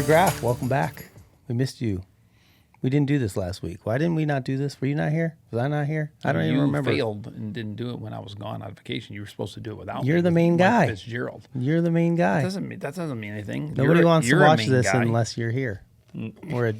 Graf, welcome back. We missed you. We didn't do this last week. Why didn't we not do this? Were you not here? Was I not here? I don't even remember. You failed and didn't do it when I was gone on vacation. You were supposed to do it without me. You're the main guy. Fitzgerald. You're the main guy. That doesn't mean anything. Nobody wants to watch this unless you're here. We're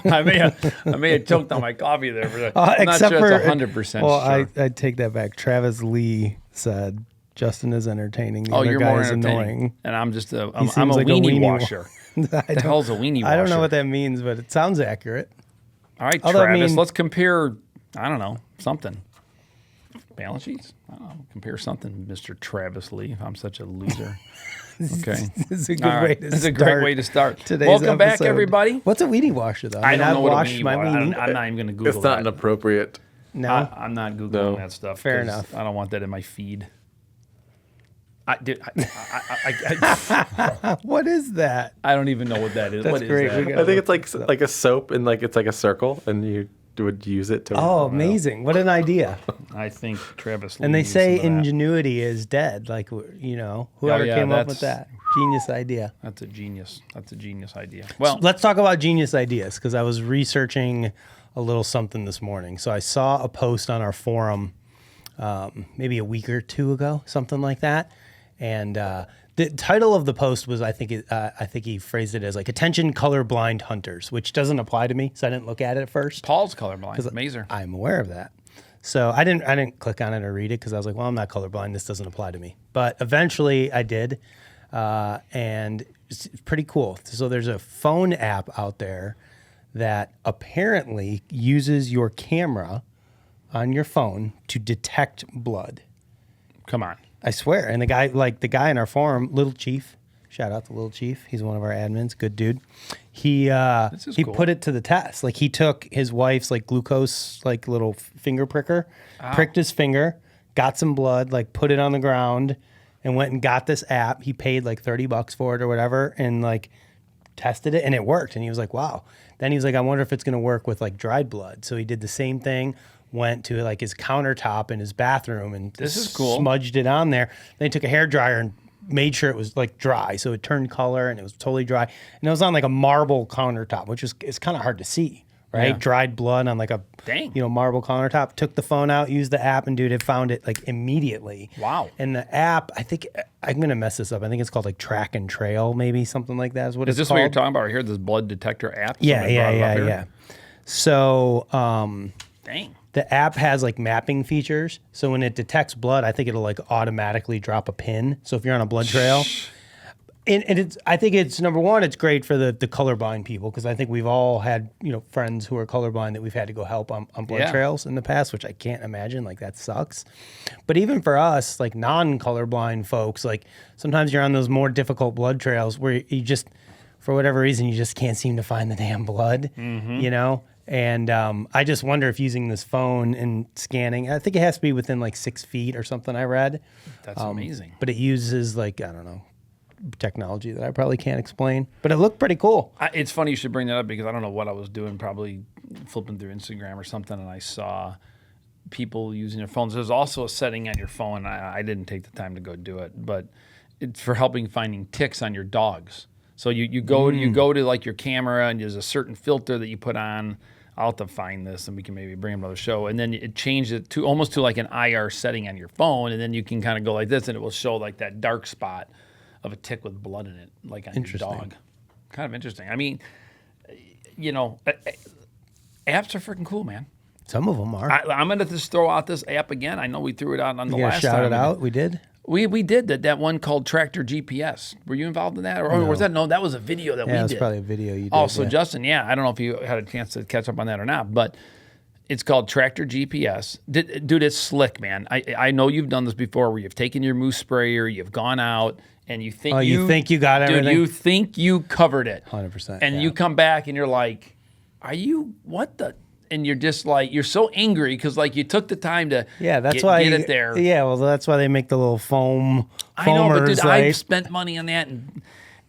I may have choked on my coffee there. But I'm not sure it's 100% well, sure. I take that back. Travis Lee said Justin is entertaining. The other you're guy more is entertaining. annoying. And I'm just I'm seems a like weenie washer. The hell's a weenie washer? I don't know what that means, but it sounds accurate. All right, Although, Travis, let's compare, I don't know, something. Balance sheets? I don't know. Compare something, Mr. Travis Lee. I'm such a loser. Okay. It's a good way to start. It's a great way to start. Today's Welcome back, episode. Everybody. What's a weenie washer, though? I don't know what a washed weenie my washer weenie. I'm not even going to Google It's not that. an appropriate. No? I'm not Googling that stuff. Fair 'cause enough. I don't want that in my feed. What is that? I don't even know what that is. That's What is great. that? We I think it's like a soap and it's like a circle, and you would use it to. Oh, amazing. What an idea. I think Travis Lee And they needs say some of that. ingenuity is dead. Like, whoever yeah, came up with that's- that. Genius idea. That's a genius idea. Well, Let's talk about genius ideas, because I was researching a little something this morning. So I saw a post on our forum maybe a week or two ago, something like that. And the title of the post was, I think he phrased it as like, "Attention colorblind hunters," which doesn't apply to me, so I didn't look at it at first. Paul's colorblind. Mazer. I'm aware of that. So I didn't click on it or read it because I was like, well, I'm not colorblind. This doesn't apply to me. But eventually I did, and it's pretty cool. So there's a phone app out there that apparently uses your camera on your phone to detect blood. Come on. I swear. And the guy in our forum, Little Chief, shout out to Little Chief. He's one of our admins. Good dude. He cool. put it to the test. Like, he took his wife's like glucose, like little finger pricker, pricked his finger, got some blood, like put it on the ground, and went and got this app. He paid like $30 for it or whatever, and like tested it, and it worked. And he was like, wow. Then he was like, I wonder if it's going to work with like dried blood. So he did the same thing. Went to like his countertop in his bathroom and This is cool. Smudged it on there. Then he took a hairdryer and made sure it was like dry, so it turned color and it was totally dry. And it was on like a marble countertop, which is it's kind of hard to see, right? Yeah. Dried blood on like a marble countertop. Took the phone out, used the app, and dude, it found it like immediately. Wow. And the app, I think I'm gonna mess this up. I think it's called like Track and Trail, maybe something like that is what Is it's this called. what you're talking about right here? This blood detector app? Yeah. Somebody brought it up here? So Dang. the app has like mapping features. So when it detects blood, I think it'll like automatically drop a pin. So if you're on a blood trail, and I think it's number one, it's great for the colorblind people, because I think we've all had, friends who are colorblind that we've had to go help on blood trails in the past, which I can't imagine. Like, that sucks. But even for us, like non-colorblind folks, like sometimes you're on those more difficult blood trails where you just, for whatever reason, you just can't seem to find the damn blood, And I just wonder if using this phone and scanning, I think it has to be within like 6 feet or something, I read. That's amazing. But it uses like, I don't know, technology that I probably can't explain. But it looked pretty cool. It's funny you should bring that up, because I don't know what I was doing, probably flipping through Instagram or something, and I saw people using their phones. There's also a setting on your phone. I didn't take the time to go do it, but it's for helping finding ticks on your dogs. So you go to like your camera, and there's a certain filter that you put on. I'll have to find this, and we can maybe bring another show. And then it changed it to almost to like an IR setting on your phone, and then you can kind of go like this, and it will show like that dark spot of a tick with blood in it, like on your dog. Kind of interesting. I mean, apps are freaking cool, man. Some of them are. I'm going to just throw out this app again. I know we threw it out on the last time. Shout it out? We did? We did that one called Tractor GPS. Were you involved in that? Or was that? No, that was a video that we did. Yeah, it was probably a video you did. Oh, so Justin, I don't know if you had a chance to catch up on that or not, but it's called Tractor GPS. Dude, it's slick, man. I know you've done this before, where you've taken your moose sprayer, you've gone out, and you think you think you got everything? Dude, you think you covered it. 100%. And you come back and you're like, what the? And you're just like, you're so angry because like you took the time to get it there. Yeah, well, that's why they make the little foamers. I know, but dude, right? I've spent money on that,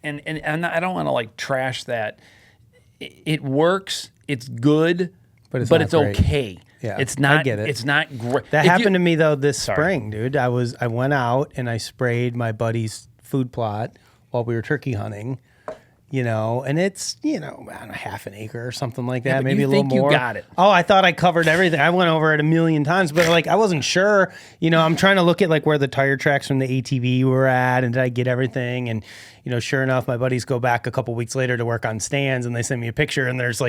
and I don't want to like trash that. It works, it's good, but it's okay. Yeah, it's not. I get it. It's not great. That happened to me though this spring, dude. I went out and I sprayed my buddy's food plot while we were turkey hunting. And it's, I don't know, half an acre or something like that, but maybe you a little think you more. got it. Oh, I thought I covered everything. I went over it a million times, but I wasn't sure. I'm trying to look at where the tire tracks from the ATV were at, and did I get everything? And sure enough, my buddies go back a couple weeks later to work on stands, and they send me a picture, and there's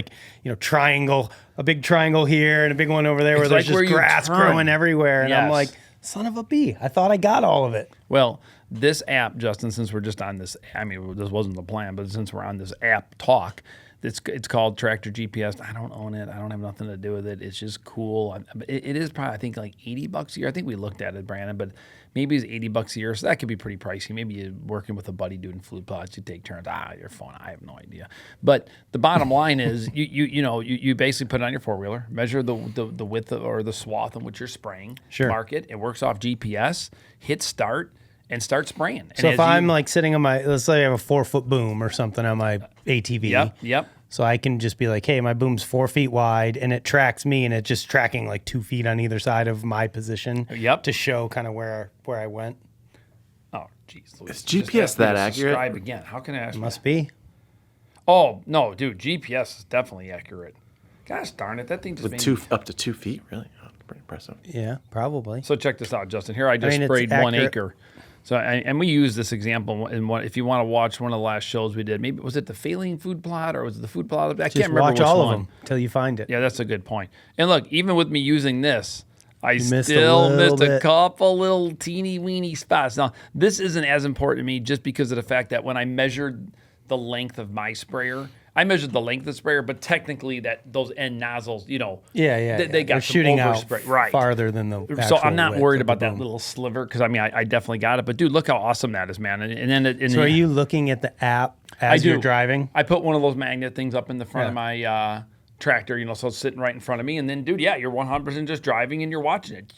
triangle, a big triangle here, and a big one over there where there's just grass growing everywhere, and I'm like, son of a bee! I thought I got all of it. Well, this app, Justin, since we're just on this, I mean, this wasn't the plan, but since we're on this app talk, it's called Tractor GPS. I don't own it. I don't have nothing to do with it. It's just cool. It is probably, I think, like $80 a year. I think we looked at it, Brandon, but maybe it's $80 a year. So that could be pretty pricey. Maybe you're working with a buddy doing food plots. You take turns. Your phone. I have no idea. But the bottom line is, you basically put it on your four-wheeler, measure the width or the swath in which you're spraying, mark it. It works off GPS. Hit start. And start spraying. So if I'm sitting on let's say I have a 4-foot boom or something on my ATV. Yep. So I can just be like, hey, my boom's 4 feet wide, and it tracks me, and it's just tracking 2 feet on either side of my position. Yep. To show kind of where I went. Oh, geez. Is GPS that accurate? Subscribe again. How can I ask? It must be. Oh no, dude. GPS is definitely accurate. Gosh darn it, that thing just with up to 2 feet, really? Oh, pretty impressive. Yeah, probably. So check this out, Justin. Here I just sprayed 1 acre. So, and we use this example in one. If you want to watch one of the last shows we did, maybe was it the failing food plot or was it the food plot? I can't remember watch which all one. of them till you find it. Yeah, that's a good point. And look, even with me using this, I still missed a couple little teeny weeny spots. Now, this isn't as important to me just because of the fact that when I measured the length of my sprayer, I measured the length of the sprayer, but technically those end nozzles, they got shooting out right farther than the actual So I'm not width worried of the about that boom. little sliver because I definitely got it. But dude, look how awesome that is, man. So are you looking at the app as you're driving? I put one of those magnet things up in the front of my tractor, so it's sitting right in front of me. And then, dude, you're 100% just driving and you're watching it.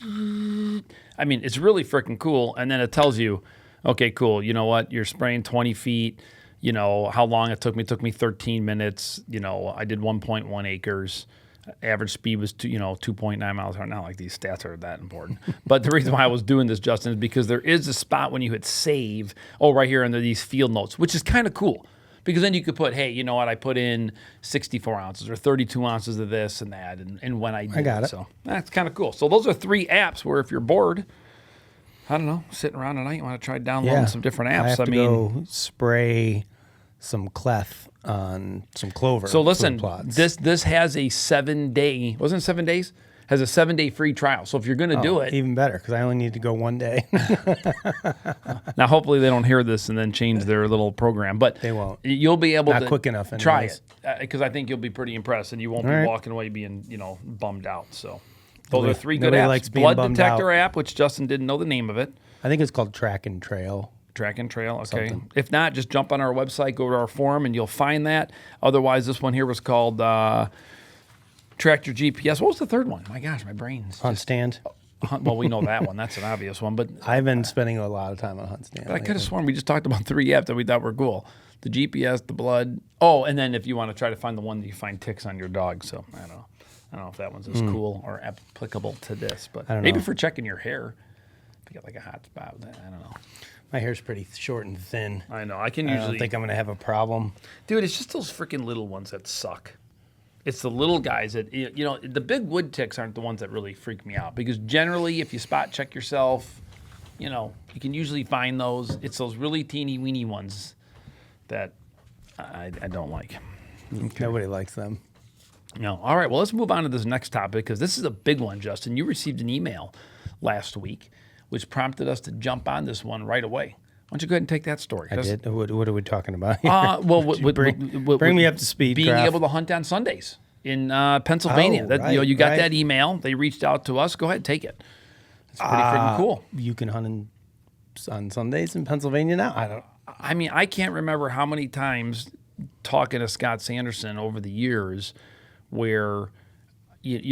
I mean, it's really freaking cool. And then it tells you, okay, cool. You know what? You're spraying 20 feet. How long it took me. It took me 13 minutes. I did 1.1 acres. Average speed was 2.9 miles an hour. Not like these stats are that important. But the reason why I was doing this, Justin, is because there is a spot when you hit save, right here under these field notes, which is kind of cool. Because then you could put, hey, you know what? I put in 64 ounces or 32 ounces of this and that. And when I did it. So that's kind of cool. So those are 3 apps where if you're bored, I don't know, sitting around tonight, you want to try downloading some different apps. I have to go spray some clef on some clover. So listen, this has a 7-day, wasn't it 7 days? Has a 7-day free trial. So if you're going to do it. Even better, because I only need to go 1 day. Now, hopefully they don't hear this and then change their little program. But they won't. You'll be able to quick enough try it. Because I think you'll be pretty impressed and you won't be walking away being, bummed out. So those are 3 good apps. Blood Detector app, which Justin didn't know the name of it. I think it's called Track and Trail. Track and Trail, okay. Something. If not, just jump on our website, go to our forum, and you'll find that. Otherwise, this one here was called Tractor GPS. What was the third one? My gosh, my brain's Hunt Stand. Well, we know that one. That's an obvious one. But I've been spending a lot of time on Hunt Stand. But I could have sworn we just talked about 3 apps that we thought were cool. The GPS, the blood. Oh, and then if you want to try to find the one that you find ticks on your dog. So I don't know if that one's as cool or applicable to this. But maybe for checking your hair. If you got like a hot spot with that, I don't know. My hair's pretty short and thin. I know. I don't think I'm going to have a problem. Dude, it's just those freaking little ones that suck. It's the little guys that, the big wood ticks aren't the ones that really freak me out. Because generally, if you spot check yourself, you can usually find those. It's those really teeny weeny ones that I don't like. Okay. Nobody likes them. No. All right. Well, let's move on to this next topic because this is a big one, Justin. You received an email last week, which prompted us to jump on this one right away. Why don't you go ahead and take that story? I did. What are we talking about here? Bring me up to speed. Being able to hunt on Sundays in Pennsylvania. You got that email. They reached out to us. Go ahead and take it. It's pretty freaking cool. You can hunt on Sundays in Pennsylvania now? I can't remember how many times talking to Scott Sanderson over the years where, dude,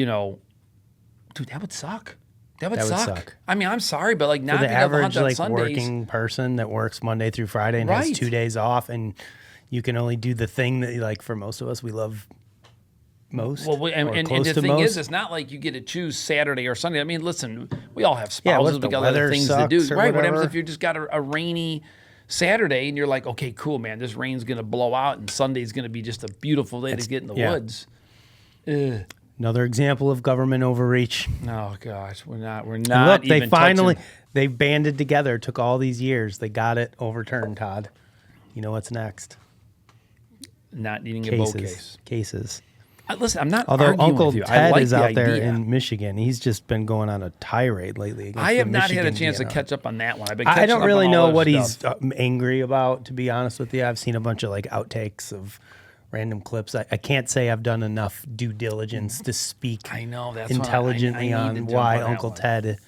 that would suck. That would suck. I'm sorry, but not for the being able to average hunt on Sundays. working person that works Monday through Friday and has 2 days off, and you can only do the thing that for most of us we love most. Well, and the thing is, it's not like you get to choose Saturday or Sunday. Listen, we all have spouses. We got other things to do. Right. What happens if you just got a rainy Saturday, and you're like, okay, cool, man. This rain's gonna blow out, and Sunday's gonna be just a beautiful day to get in the woods. Ugh. Another example of government overreach. Oh gosh, we're not. And look, they even finally touching- they banded together. Took all these years. They got it overturned. Todd, you know what's next? not needing a boat case. Cases. Listen, I'm not. Although arguing Uncle with you. I Ted like is the out there idea. in Michigan. He's just been going on a tirade lately. Against I have the not had a Michigan chance to DNR. catch up on that one. I've been. I catching don't up really on all know other what stuff. he's angry about, to be honest with you. I've seen a bunch of like outtakes of random clips. I can't say I've done enough due diligence to speak I know that's intelligently what I need to on jump why on that Uncle one. Ted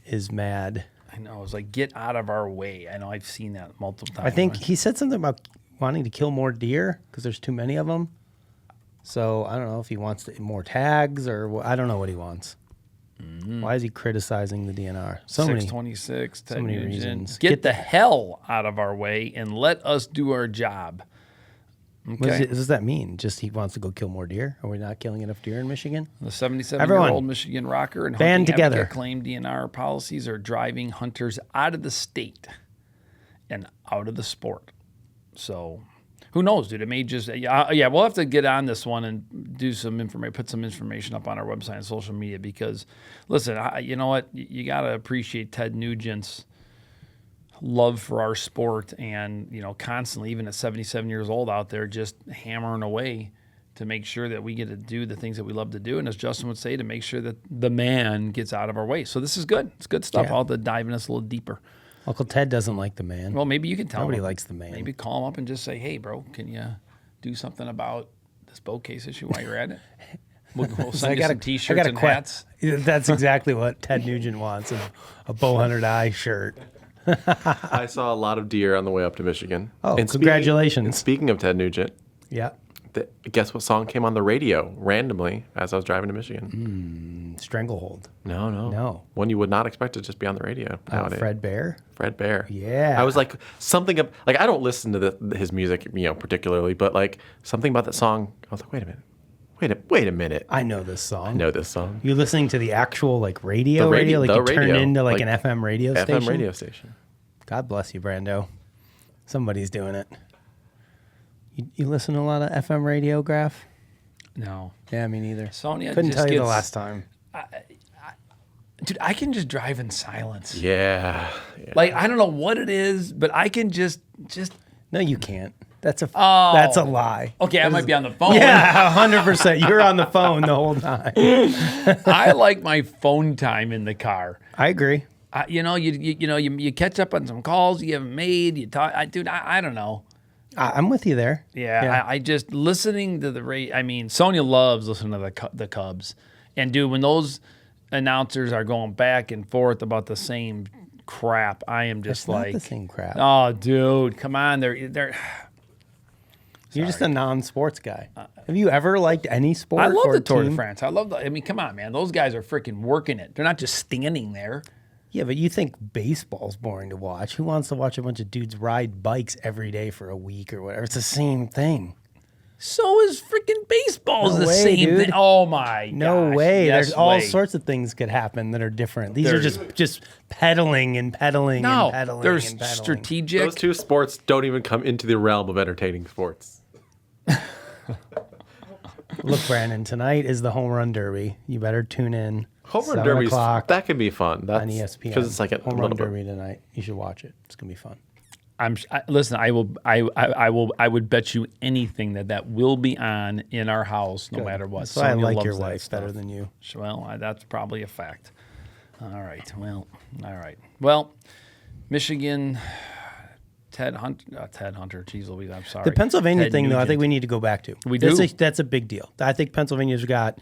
is mad. I know. It's like get out of our way. I know. I've seen that multiple times. I think he said something about wanting to kill more deer because there's too many of them. So I don't know if he wants more tags or I don't know what he wants. Why is he criticizing the DNR? So many. 626. so many reasons. Get the hell out of our way and let us do our job. Okay. What does that mean? Just he wants to go kill more deer? Are we not killing enough deer in Michigan? The 77-year-old Everyone, Michigan rocker and band hunting together. advocate claim DNR policies are driving hunters out of the state and out of the sport. So, who knows, dude? It may just yeah. We'll have to get on this one and do some information, put some information up on our website and social media because, listen, you know what? You got to appreciate Ted Nugent's love for our sport and constantly, even at 77 years old, out there just hammering away to make sure that we get to do the things that we love to do. And as Justin would say, to make sure that the man gets out of our way. So this is good. It's good stuff. Yeah. I'll have to dive in this a little deeper. Uncle Ted doesn't like the man. Well, maybe you can tell Nobody him. likes the man. Maybe call him up and just say, hey, bro, can you do something about this boat case issue while you're at it? We'll send you some T-shirts and hats. That's exactly what Ted Nugent wants, a bow hunted eye shirt. I saw a lot of deer on the way up to Michigan. Oh, And congratulations. And speaking of Ted Nugent, Yeah. guess what song came on the radio randomly as I was driving to Michigan? Stranglehold. No. One you would not expect to just be on the radio nowadays. Fred Bear. Fred Bear. Yeah. I was like, like, I don't listen to his music, particularly, but like something about that song, I was like, wait a minute. I know this song. I know this song. You're listening to the actual like radio, The radio- like the you turn radio, into like like an FM radio station. FM radio station. God bless you, Brando. Somebody's doing it. You listen to a lot of FM radio, Graf? No. Yeah, me neither. Sonia Couldn't just tell you the gets- last time. Dude, I can just drive in silence. Yeah. Like, I don't know what it is, but I can just No, you can't. That's a Oh. that's a lie. okay, I might be on the phone. Yeah, 100%. You're on the phone the whole time. I like my phone time in the car. I agree. You catch up on some calls you haven't made. You talk, dude. I don't know. I'm with you there. Yeah, I just listening to the radio. I mean, Sonia loves listening to the Cubs, and dude, when those announcers are going back and forth about the same crap, I am just It's not like, the same crap. oh, dude, come on, they're. You're just a non-sports guy. Have you ever liked any sport? I love or the Tour de team? France. I mean, come on, man, those guys are freaking working it. They're not just standing there. Yeah, but you think baseball's boring to watch. Who wants to watch a bunch of dudes ride bikes every day for a week or whatever? It's the same thing. So is freaking baseball No the way, same dude. thing. Oh my No gosh. way. Yes There's all way. sorts of things could happen that are different. These are There- just pedaling and pedaling No, and pedaling there's and pedaling. strategic. Those two sports don't even come into the realm of entertaining sports. Look, Brandon, tonight is the home run derby. You better tune in. Home run 7 derby, o'clock that could be fun. That's on ESPN. because it's like a home little run bit. derby tonight. You should watch it. It's gonna be fun. Listen. I would bet you anything that will be on in our house, no matter what. That's why I Sonia like loves your that wife stuff. better than you. Well, that's probably a fact. All right. Well, Michigan. Ted Hunter. Geez Louise, I'm sorry. The Pennsylvania Ted thing, though, I Nugent. think we need to go back to. We That's do. That's a big deal. I think Pennsylvania's got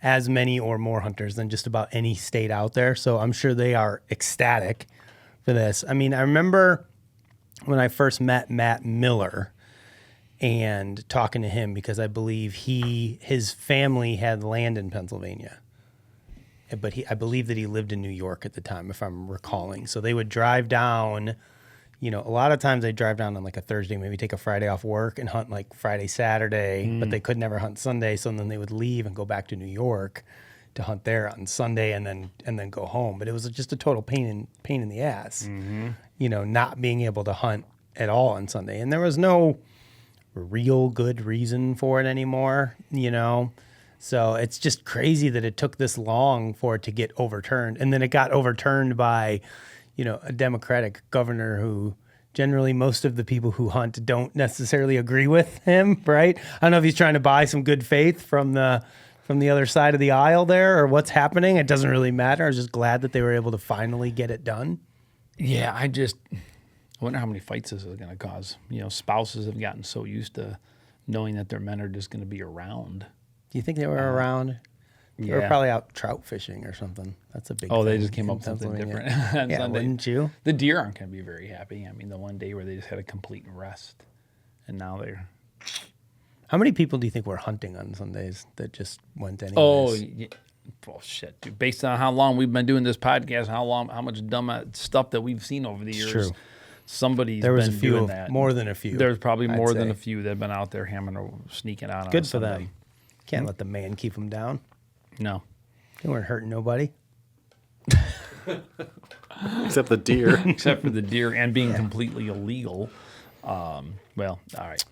as many or more hunters than just about any state out there. So I'm sure they are ecstatic for this. I mean, I remember when I first met Matt Miller and talking to him because I believe his family had land in Pennsylvania. But I believe that he lived in New York at the time, if I'm recalling. So they would drive down. A lot of times they drive down on like a Thursday, maybe take a Friday off work and hunt like Friday, Saturday, but they could never hunt Sunday. So then they would leave and go back to New York to hunt there on Sunday and then go home. But it was just a total pain in the ass, not being able to hunt at all on Sunday. And there was no real good reason for it anymore, you know? So it's just crazy that it took this long for it to get overturned. And then it got overturned by, you know, a Democratic governor who generally most of the people who hunt don't necessarily agree with him, right? I don't know if he's trying to buy some good faith from the other side of the aisle there or what's happening. It doesn't really matter. I was just glad that they were able to finally get it done. Yeah, I wonder how many fights this is going to cause. You know, spouses have gotten so used to knowing that their men are just going to be around. Do you think they were around? They were Yeah. probably out trout fishing or something. That's a big Oh, they thing just came in up with something Pennsylvania. different on Yeah, Sunday. wouldn't you? The deer aren't going to be very happy. I mean, the one day where they just had a complete rest, and now they're... How many people do you think were hunting on Sundays that just went anyways? Oh, yeah. Oh, shit, dude. Based on how long we've been doing this podcast, how much dumb stuff that we've seen over the years, true. Somebody's There was been a few, doing that. more than a few. There's probably I'd more than say. a few that have been out there hammering or sneaking out on Good a for Sunday. them. Can't let the man keep them down. No. They weren't hurting nobody. Except the deer. Except for the deer and being completely illegal. Well, all right.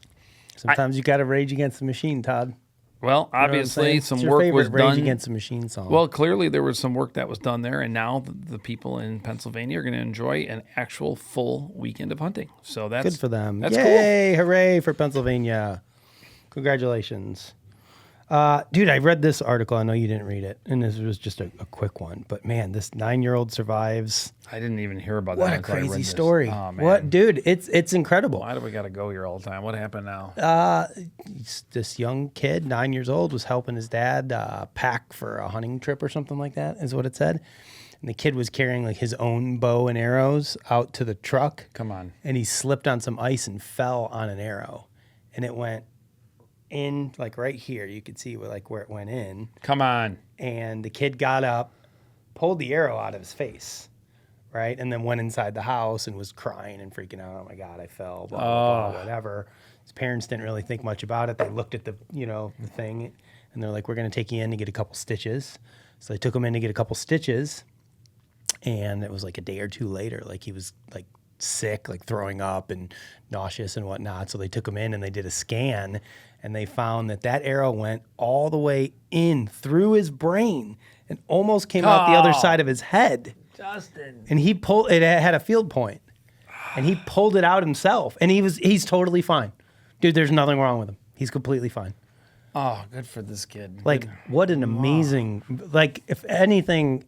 Sometimes you got to rage against the machine, Todd. Well, You know what I'm obviously saying? some It's your work favorite was Rage done. Against the Machine song. Well, clearly there was some work that was done there, and now the people in Pennsylvania are going to enjoy an actual full weekend of hunting. So that's good for them. That's Yay! Hooray for Pennsylvania! Congratulations. Dude, I read this article. I know you didn't read it, and this was just a quick one. But man, this 9-year-old survives. cool. I didn't even hear about What that. a until I read crazy this. story! Oh, man. What, dude? It's incredible. Why do we got to go here all the time? What happened now? This young kid, 9 years old, was helping his dad pack for a hunting trip or something like that, is what it said. And the kid was carrying like his own bow and arrows out to the truck. Come on. And he slipped on some ice and fell on an arrow, and it went in like right here. You could see where it went in. Come on. And the kid got up, pulled the arrow out of his face, right? And then went inside the house and was crying and freaking out. Oh my God, I fell, blah, blah, blah, whatever. His parents didn't really think much about it. They looked at the thing, and they're like, we're going to take you in to get a couple stitches. So they took him in to get a couple stitches, and it was like a day or two later, like he was like sick, like throwing up and nauseous and whatnot. So they took him in and they did a scan, and they found that arrow went all the way in through his brain and almost came out the other side of his head. Justin. And he pulled it, had a field point, and he pulled it out himself, and he's totally fine. Dude, there's nothing wrong with him. He's completely fine. Oh, good for this kid. Like, what an amazing, like, if anything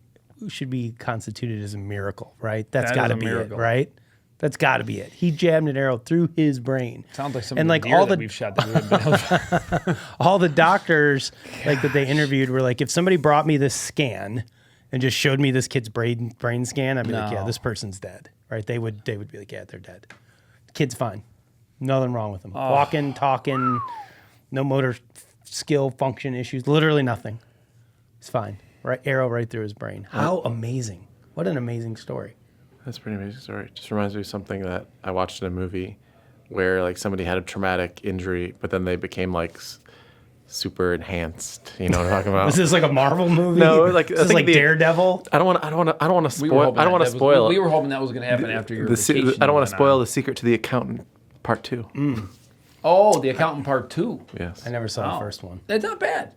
should be constituted as a miracle, right? That's That got to is a be it, miracle. right? That's got to be it. He jabbed an arrow through his brain. Sounds like some and of the like deer all that the we've shot that we would have been able to- all the doctors like that they interviewed were like, if somebody brought me this scan and just showed me this kid's brain scan, I'd be like, yeah, No. this person's dead, right? They would be like, yeah, they're dead. The kid's fine. Nothing wrong with him. Walking, talking, no motor skill function issues, literally nothing. He's fine. Right, arrow right through his brain. How amazing. What an amazing story. That's a pretty amazing story. Just reminds me of something that I watched in a movie where like somebody had a traumatic injury, but then they became like super enhanced. You know what I'm talking about? Was this like a Marvel movie? No, like, I this is think like Daredevil. I don't want to We were spoil. hoping I don't want to that spoil. We were hoping that was going to happen after your vacation. I don't want went to spoil on. The Secret to the Accountant Part 2. Oh, The Accountant Part 2. Yes. I never saw Wow. the first one. That's not bad.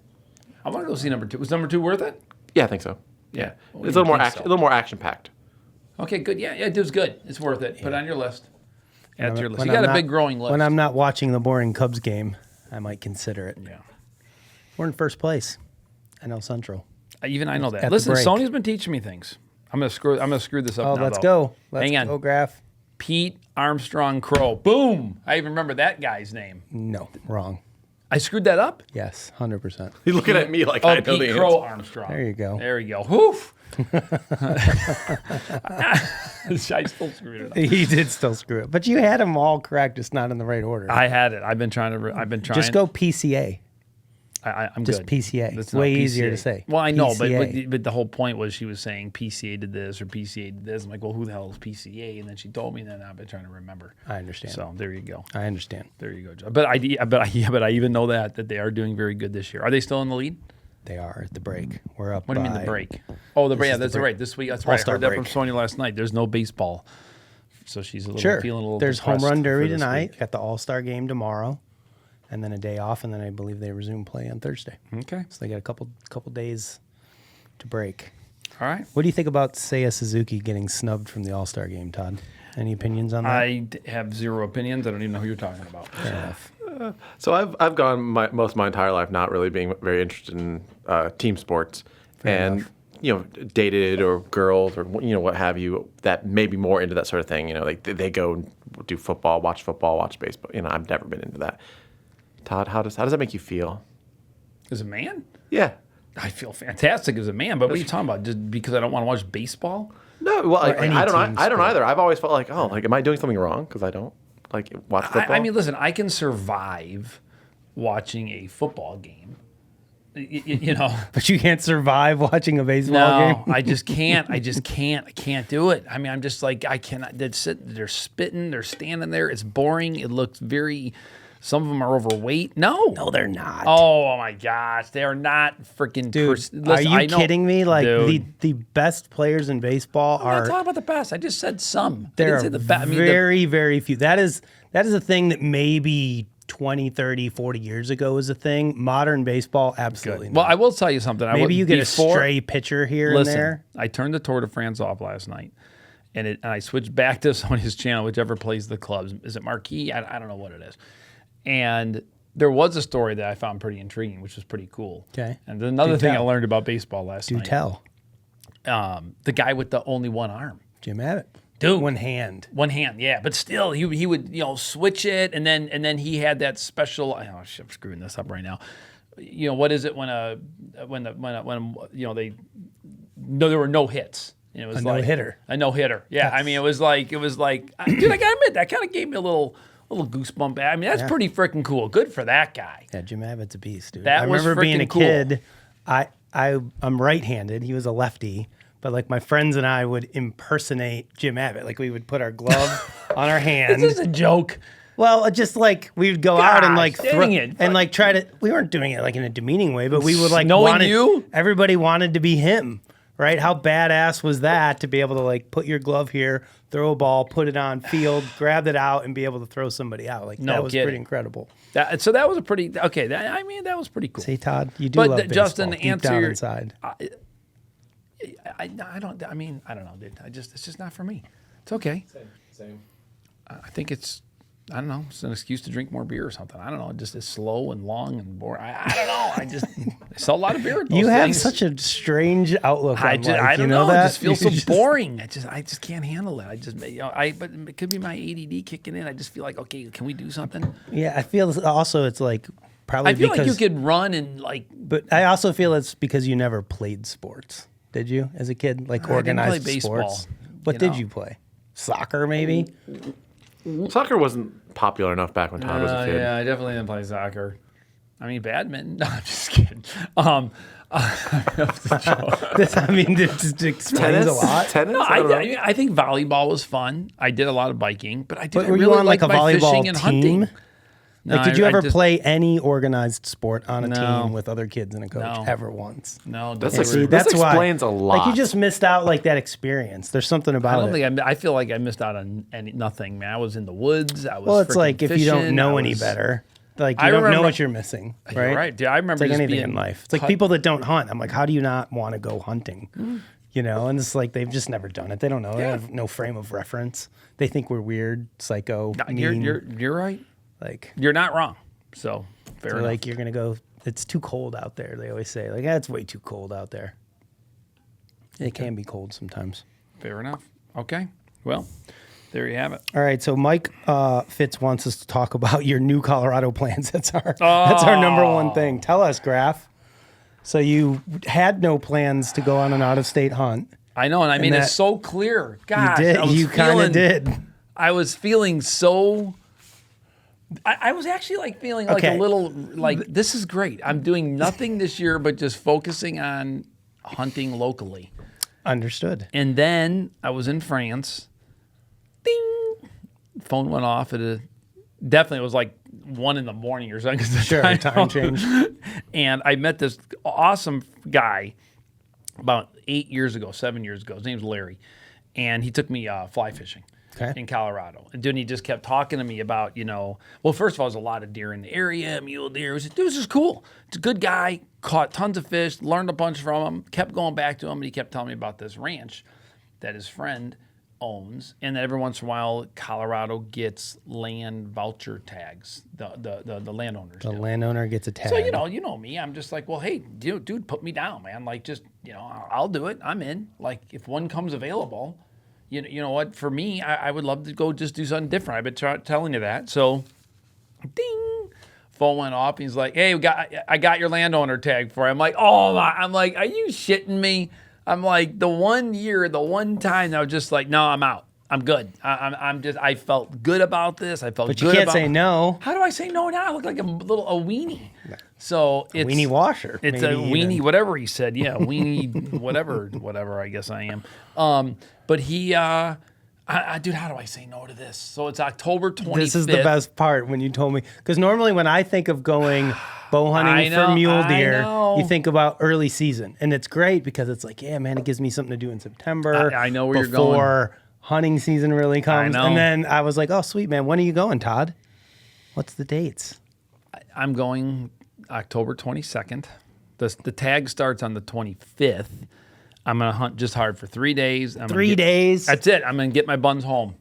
I want to go see number 2. Was number 2 worth it? Yeah, I think so. Yeah. It's a little more action packed. Okay, good. Yeah, it was good. It's worth it. Put it on your list. Add to your list. When You got I'm a not- big growing list. When I'm not watching the boring Cubs game, I might consider it. yeah. We're in first place. NL Central. Even I know that. At the Listen, break. Sony's been teaching me things. I'm gonna screw this up. Oh, now, let's though. go. Let's Hang on. go, Graph. Pete Armstrong Crow. Boom! I even remember that guy's name. No, wrong. I screwed that up. Yes, 100%. He's looking at me like Oh, I know Pete the Crow answer. Armstrong. There you go. There you go. Whoof. I still screwed it up. He did still screw it, but you had them all correct. It's not in the right order. I had it. I've been trying to. I've been trying. Just go PCA. I'm just good. PCA. That's It's way not easier to PCA. say. Well, I know, PCA. but the whole point was she was saying PCA did this or PCA did this. I'm like, well, who the hell is PCA? And then she told me, and then I've been trying to remember. I understand. So there you go. I understand. There you go, Joe. But I even know that they are doing very good this year. Are they still in the lead? They are at the break. We're up. What do you mean by- the break? Oh, the break. Yeah, is the that's break. right. This week. That's right. I All-Star heard that break. from Sonia last night. There's no baseball so she's a little Sure. feeling a little. There's home depressed run for derby this tonight. week. Got the All-Star game tomorrow, and then a day off, and then I believe they resume play on Thursday. Okay. So they got a couple days to break. All right. What do you think about Seiya Suzuki getting snubbed from the All-Star game, Todd? Any opinions on that? I have zero opinions. I don't even know who you're talking about. Fair enough. So I've gone most of my entire life not really being very interested in team sports, and enough. Dated or girls or what have you that may be more into that sort of thing. Like they go do football, watch baseball. I've never been into that. Todd, how does that make you feel? As a man, Yeah. I feel fantastic as a man. But what are you talking about? Just because I don't want to watch baseball? No, well, any I don't. team I don't sport. either. I've always felt like, am I doing something wrong because I don't watch football? I mean, listen, I can survive watching a football game. But you can't survive watching a baseball No, game? I just can't. I can't do it. I mean, I'm just like, I cannot. They're spitting. They're standing there. It's boring. It looks very. Some of them are overweight. No, They're not. Oh my gosh, they are not freaking. Dude, are you kidding me? Like Dude. the best players in baseball I'm not are talking about the best. I just said some. I there didn't are say the best. I mean, very, very few. That is a thing that maybe 20, 30, 40 years ago was a thing. Modern baseball, absolutely well, not. I will tell you something. Maybe you get a stray pitcher here Listen, and there. I turned the Tour de France off last night, and I switched back to Sonya's channel, whichever plays the clubs. Is it Marquee? I don't know what it is. And there was a story that I found pretty intriguing, which was pretty cool. Okay. And there's another thing tell. I learned about baseball last Do night. tell. The guy with the only one arm. Jim Abbott. Dude. One hand. One hand, yeah, but still, he would switch it, and then he had that special. Oh, shit, I'm screwing this up right now. What is it when they there were no hits? And it was A like no-hitter. A no hitter. Yeah, I mean it was like dude, I gotta admit that kind of gave me a little goosebump. I mean that's pretty freaking cool. Good for that guy. Yeah, Jim Abbott's a beast, dude. That I was remember being a freaking cool. kid. I'm right-handed. He was a lefty. But like my friends and I would impersonate Jim Abbott. Like we would put our glove on our hand. This is a joke. Well, just like we would go out and like Gosh, throw dang it. and like try to. We weren't doing it like in a demeaning way, but we would like Knowing wanted, you? Everybody wanted to be him, right? How badass was that to be able to like put your glove here, throw a ball, put it on field, grab it out, and be able to throw somebody out? Like that was kidding. pretty incredible. So that was a pretty okay. That was pretty cool. See, Todd, you do But love baseball, Justin, to deep answer down your- inside. I don't. I mean, I don't know, dude. It's just not for me. It's okay. Same. I think it's. I don't know. It's an excuse to drink more beer or something. I don't know. It just is slow and long and boring. I don't know. I sell a lot of beer. At those You have things. such a strange outlook on I life. don't you know. It That just feels You so boring. I just can't handle it. But it could be my ADD kicking in. I just feel like, okay, can we do something? Yeah, I feel also it's like probably I feel because. like you could run and like. But I also feel it's because you never played sports. Did you as a kid? Like I didn't organized play baseball, sports? What you did know. you play? Soccer, maybe? Soccer wasn't popular enough back when Todd was a kid. Yeah, I definitely didn't play soccer. I mean, badminton. No, I'm just kidding. This explains a lot. Tennis? No, I don't know. I think volleyball was fun. I did a lot of biking, but I didn't But were really you on like a my volleyball fishing and hunting. team? No, Like, did you I ever just- play any organized sport on a No. team with other kids and a coach No. ever once? No, That's they like- were- This That's why. explains a lot. Like you just missed out like that experience. There's something I about don't it. think I feel like I missed out on nothing, man. I was in the woods. I was. Well, it's freaking like if you don't fishing, know I any was- better, like I you don't know remember- what you're missing, right? You're right, dude. I remember It's like just anything being in life. It's like people that don't hunt. I'm like, how do you not want to go hunting? You know, and it's like they've just never done it. They don't know. They have no frame of reference. They think we're weird, psycho, mean. You're right. like You're not wrong. So fair they're enough. like you're gonna go. It's too cold out there. They always say like, it's way too cold out there. It can be cold sometimes. Fair enough. Okay. Well, there you have it. All right, so Mike Fitz wants us to talk about your new Colorado plans. That's our number one thing. Tell us, Graf. So you had no plans to go on an out-of-state hunt. I know, and I mean that- it's so clear. Gosh, You did. I was You kind feeling- of did. I was feeling so. I was actually like feeling like Okay. a little like this is great. I'm doing nothing this year but just focusing on hunting locally. Understood. And then I was in France. Ding! Phone went off at definitely it was like 1 a.m. or something. 'cause the Sure, time change. And I met this awesome guy about 7 years ago. His name's Larry. And he took me fly fishing. in Colorado. And dude, he just kept talking to me about, well, first of all, there's a lot of deer in the area, mule deer. Dude, this is cool. It's a good guy, caught tons of fish, learned a bunch from him, kept going back to him, and he kept telling me about this ranch that his friend owns, and that every once in a while, Colorado gets land voucher tags. The landowners. The landowner gets a tag. So you know me. I'm just like, well, hey, dude, put me down, man. Like, just I'll do it. I'm in. Like, if one comes available, you know what? For me, I would love to go just do something different. I've been telling you that. So, ding, phone went off. He's like, hey, I got your landowner tag for you. I'm like, oh my. I'm like, are you shitting me? I'm like, the one time I was just like, no, I'm out. I'm good. I felt good about this. I felt but good you can't about say no. How do I say no now? I look like a weenie. So it's Weenie washer. It's a weenie, whatever he said. Yeah, weenie, whatever. I guess I am. But he, dude, how do I say no to this? So it's October 25th. This is the best part when you told me, because normally when I think of going bow hunting for mule deer, you think about early season, and it's great because it's like, yeah, man, it gives me something to do in September. I know where you're going. Before hunting season really comes. I know. And then I was like, oh, sweet, man. When are you going, Todd? What's the dates? I'm going October 22nd. The tag starts on the 25th. I'm going to hunt just hard for 3 days. 3 days? That's it. I'm going to get my buns home.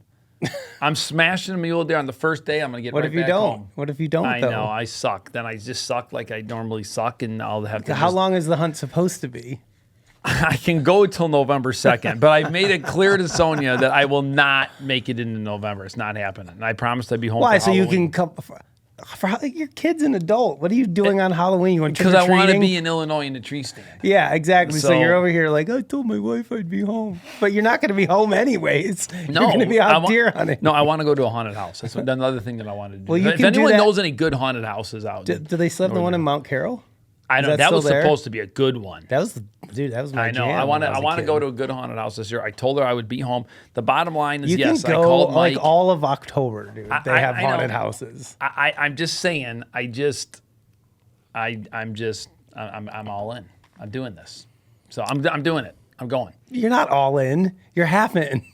I'm smashing a mule deer on the first day. I'm going to get What right if you back don't? home. What if you don't, I though? know. I suck. Then I just suck like I normally suck, and I'll have to How long is the hunt supposed to be? I can go till November 2nd, but I made it clear to Sonia that I will not make it into November. It's not happening. And I promised I'd be home Why? for So you Halloween. can come... For your kid's an adult. What are you doing on Halloween? You want Because I want to trick-or-treating? be in Illinois in the tree stand. Yeah, exactly. So, So- you're over here like, I told my wife I'd be home. But you're not going to be home anyways. No, You're going to be I out wa- deer hunting. No, I want to go to a haunted house. That's another thing that I want to do. Well, you if can do anyone that- knows any good haunted houses out there, Do they still have the one in Mount Carroll? I know that that still was there? supposed to be a good one. That was my I know. jam I want when to. I was a want to kid. go to a good haunted house this year. I told her I would be home. The bottom line is You yes. can I go called Mike. like all of October, dude. They have I know. haunted houses. I'm just saying. I'm all in. I'm doing this. So I'm doing it. I'm going. You're not all in. You're half in.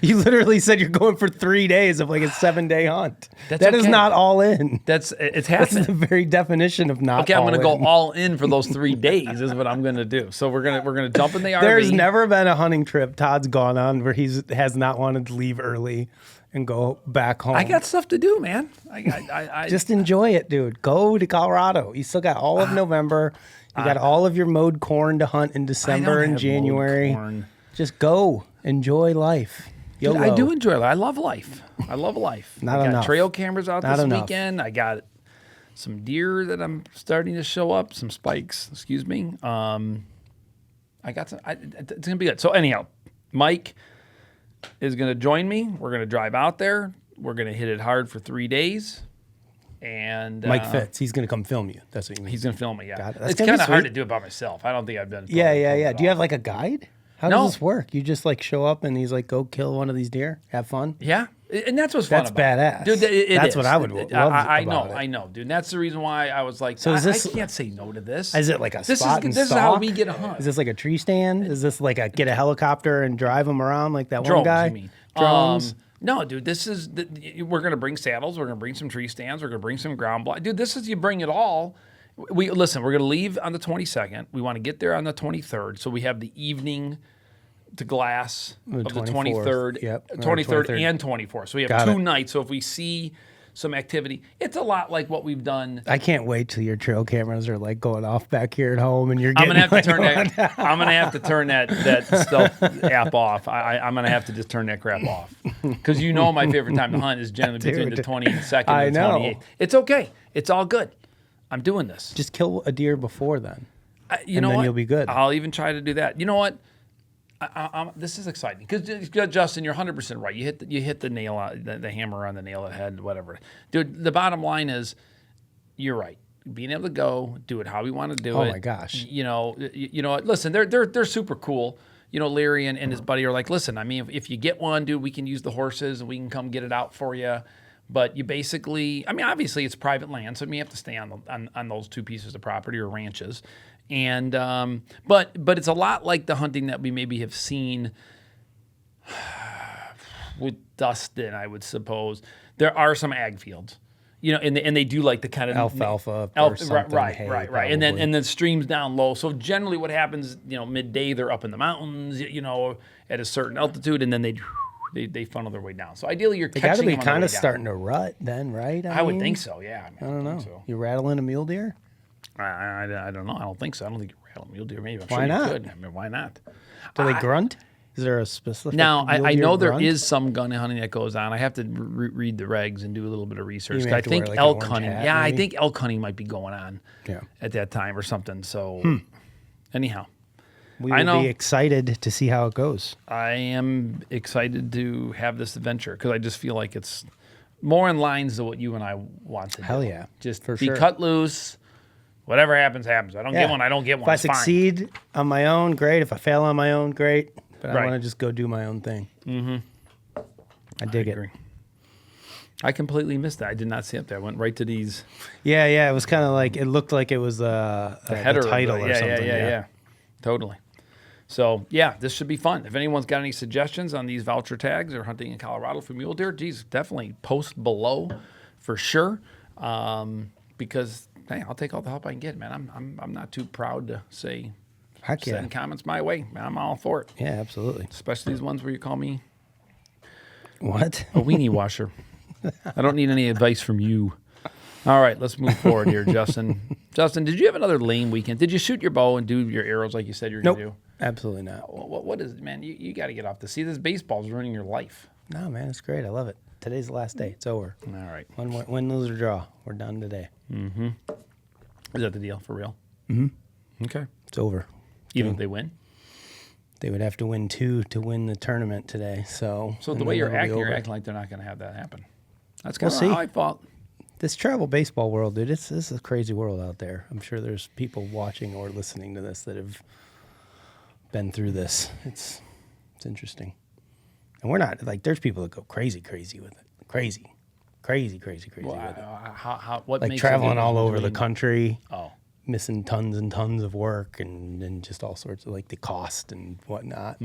You literally said you're going for 3 days of like a 7-day hunt. That's That is okay. not all in. It's That's happening. the very definition of not Okay, I'm all going to go in. all in for those 3 days. Is what I'm going to do. So we're gonna jump in the RV. There's never been a hunting trip Todd's gone on where has not wanted to leave early and go back home. I got stuff to do, man. I Just enjoy it, dude. Go to Colorado. You still got all of November. You got all of your mowed corn to hunt in December and have January. mowed corn. Just go. Enjoy life. Dude, YOLO. I do enjoy life. I love life. I love life. Not I got enough. trail cameras out Not this enough. weekend. I got some deer that I'm starting to show up. Some spikes. Excuse me. I got some. It's gonna be good. So anyhow, Mike is gonna join me. We're gonna drive out there. We're gonna hit it hard for 3 days. And Mike Fitz. He's going to come film you. That's what you mean. He's gonna film me. Yeah, Got it. That's it's gonna be kind of hard sweet. to do it by myself. I don't think I've done. Yeah. Do you have like a guide? How No. does this work? You just like show up and he's like, go kill one of these deer, have fun. Yeah, and that's what's fun That's about badass. it. Dude, That's is. what I would love I know, about it. I know, dude. And that's the reason why I was like, So is this- I can't say no to this. Is it like a This spot is and this is how stalk? we get a hunt. Is this like a tree stand? Is this like a get a helicopter and drive them around like that Drones, one guy? you mean? Drones. No, dude. This is we're gonna bring saddles. We're gonna bring some tree stands. We're gonna bring some ground block. Dude, this is you bring it all. Listen. We're gonna leave on the 22nd. We want to get there on the 23rd, so we have the evening to glass of the 23rd, Yep. 23rd 23rd. and 24th. So we have Got 2 it. nights. So if we see some activity, it's a lot like what we've done. I can't wait till your trail cameras are like going off back here at home and you're I'm getting gonna have to like, turn that. I'm gonna have to turn that stealth app off. I'm gonna have to just turn that crap off because my favorite time to hunt is generally between Dude, the 22nd I and the know. 28th. It's okay. It's all good. I'm doing this. just kill a deer before then. You and know then what? you'll be good. I'll even try to do that. You know what? This is exciting because Justin, you're 100% right. You hit the nail, the hammer on the nail of the head, whatever. Dude, the bottom line is, you're right. Being able to go do it how we want to do it. Oh my gosh. You know what? Listen, they're super cool. Larry and his buddy are like, listen, I mean, if you get one, dude, we can use the horses and we can come get it out for you. But you basically, I mean, obviously it's private land, so you have to stay on those 2 pieces of property or ranches. And but it's a lot like the hunting that we maybe have seen with Dustin, I would suppose. There are some ag fields. And they do like the kind of alfalfa or something. Right. Hay, And then streams down low. So generally what happens, midday they're up in the mountains, at a certain altitude, and then they funnel their way down. So ideally you're catching them on They got to be kind of down. starting to rut then, right? I would think so, yeah. I don't know. Think so. You rattling a mule deer? I don't know. I don't think so. I don't think you rattle a mule deer. Maybe. Why not? You could. I mean, why not? Do they grunt? Is there a specific Now, mule I deer know there grunt? is some gun hunting that goes on. I have to read the regs and do a little bit of research. You may 'Cause I have to think wear, like, an elk orange hunting. hat, Yeah, I maybe? think elk hunting might be going on at that time or something. So, anyhow, We I will know. be excited to see how it goes. I am excited to have this adventure because I just feel like it's more in lines to what you and I want to do. Hell yeah, Just for be sure. cut loose. Whatever happens, happens. I don't get one. I don't get one. If I It's fine. succeed on my own, great. If I fail on my own, great. But I Right. want to just go do my own thing. Mm-hmm. I dig it. agree. I completely missed that. I did not see it there. I went right to these Yeah, yeah. It was kind of like it looked like it was a header of title the- or something. Yeah. Totally. So yeah, this should be fun. If anyone's got any suggestions on these voucher tags or hunting in Colorado for mule deer, geez, definitely post below for sure. Because hey, I'll take all the help I can get, man. I'm not too proud to say Heck yeah. send comments my way. I'm all for it. Yeah, absolutely. Especially these ones where you call me What? a weenie washer. I don't need any advice from you. All right, let's move forward here, Justin. Justin, did you have another lame weekend? Did you shoot your bow and do your arrows like you said you were Nope. going to do? Absolutely not. What is it, man? You got to get off this. See, this baseball's ruining your life. No, man, it's great. I love it. Today's the last day. It's over. All right. Win, lose, or draw. We're done today. Is that the deal for real? Mm-hmm. Okay. It's over. Even if they win? They would have to win 2 to win the tournament today. So So the and way then you're it'll be acting, you're over. acting like they're not going to have that happen. That's We'll kind of see. how I thought. This travel baseball world, dude, this is a crazy world out there. I'm sure there's people watching or listening to this that have been through this. It's interesting. And we're not, like, there's people that go crazy with it. Crazy with it. What Like makes traveling it all over the doing- country, Oh, missing tons and tons of work and just all sorts of, like, the cost and whatnot.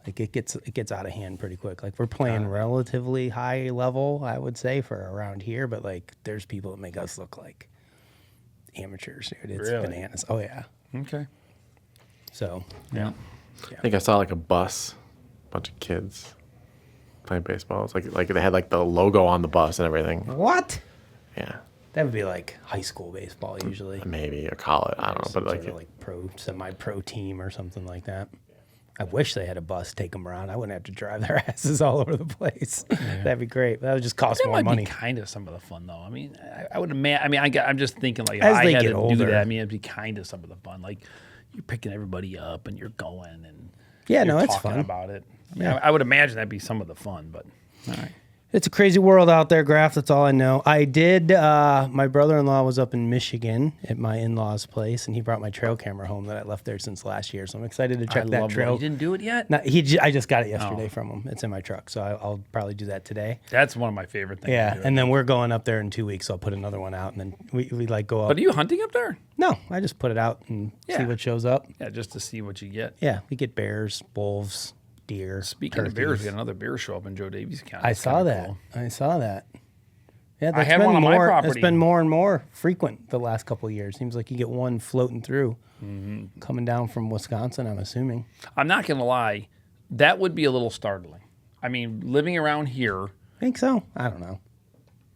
Like it gets out of hand pretty quick. Like we're playing relatively high level, I would say, for around here, but like there's people that make us look like amateurs, dude. It's Really? bananas. Oh yeah. okay. So Yeah. I think I saw like a bus, bunch of kids playing baseball. It's like they had like the logo on the bus and everything. what? Yeah, That would be like high school baseball usually. maybe a college. I don't know, Some but like sort of like semi-pro team or something like that. I wish they had a bus take them around. I wouldn't have to drive their asses all over the place. That'd be great. That would just cost That more might money. be kind of some of the fun, though. I mean, I would imagine. I mean, I'm just thinking like As if I they had get to do older. that. I mean, it'd be kind of some of the fun. Like you're picking everybody up and you're going and Yeah, you're no, it's talking fun. about it. I mean, I would imagine that'd be some of the fun. But all right. It's a crazy world out there, Graf. That's all I know. I did. My brother-in-law was up in Michigan at my in-laws' place, and he brought my trail camera home that I left there since last year. So I'm excited to check that love trail. You didn't do it yet. No, I just got it yesterday from him. It's in my truck, so I'll probably do that today. That's one of my favorite things. Yeah, to do. and then we're going up there in 2 weeks. So I'll put another one out, and then we like go up. But are you hunting up there? No, I just put it out and see Yeah. what shows up. Yeah, just to see what you get. Yeah, we get bears, wolves, deer. Speaking of bears, turkeys. we got another bear show up in Joe Davies County. I That's saw kinda that. cool. I saw that. Yeah, I that's had been one on my more. property. It's been more and more frequent the last couple of years. Seems like you get one floating through, coming down from Wisconsin. I'm assuming. I'm not gonna lie, that would be a little startling. I mean, living around here. Think so? I don't know.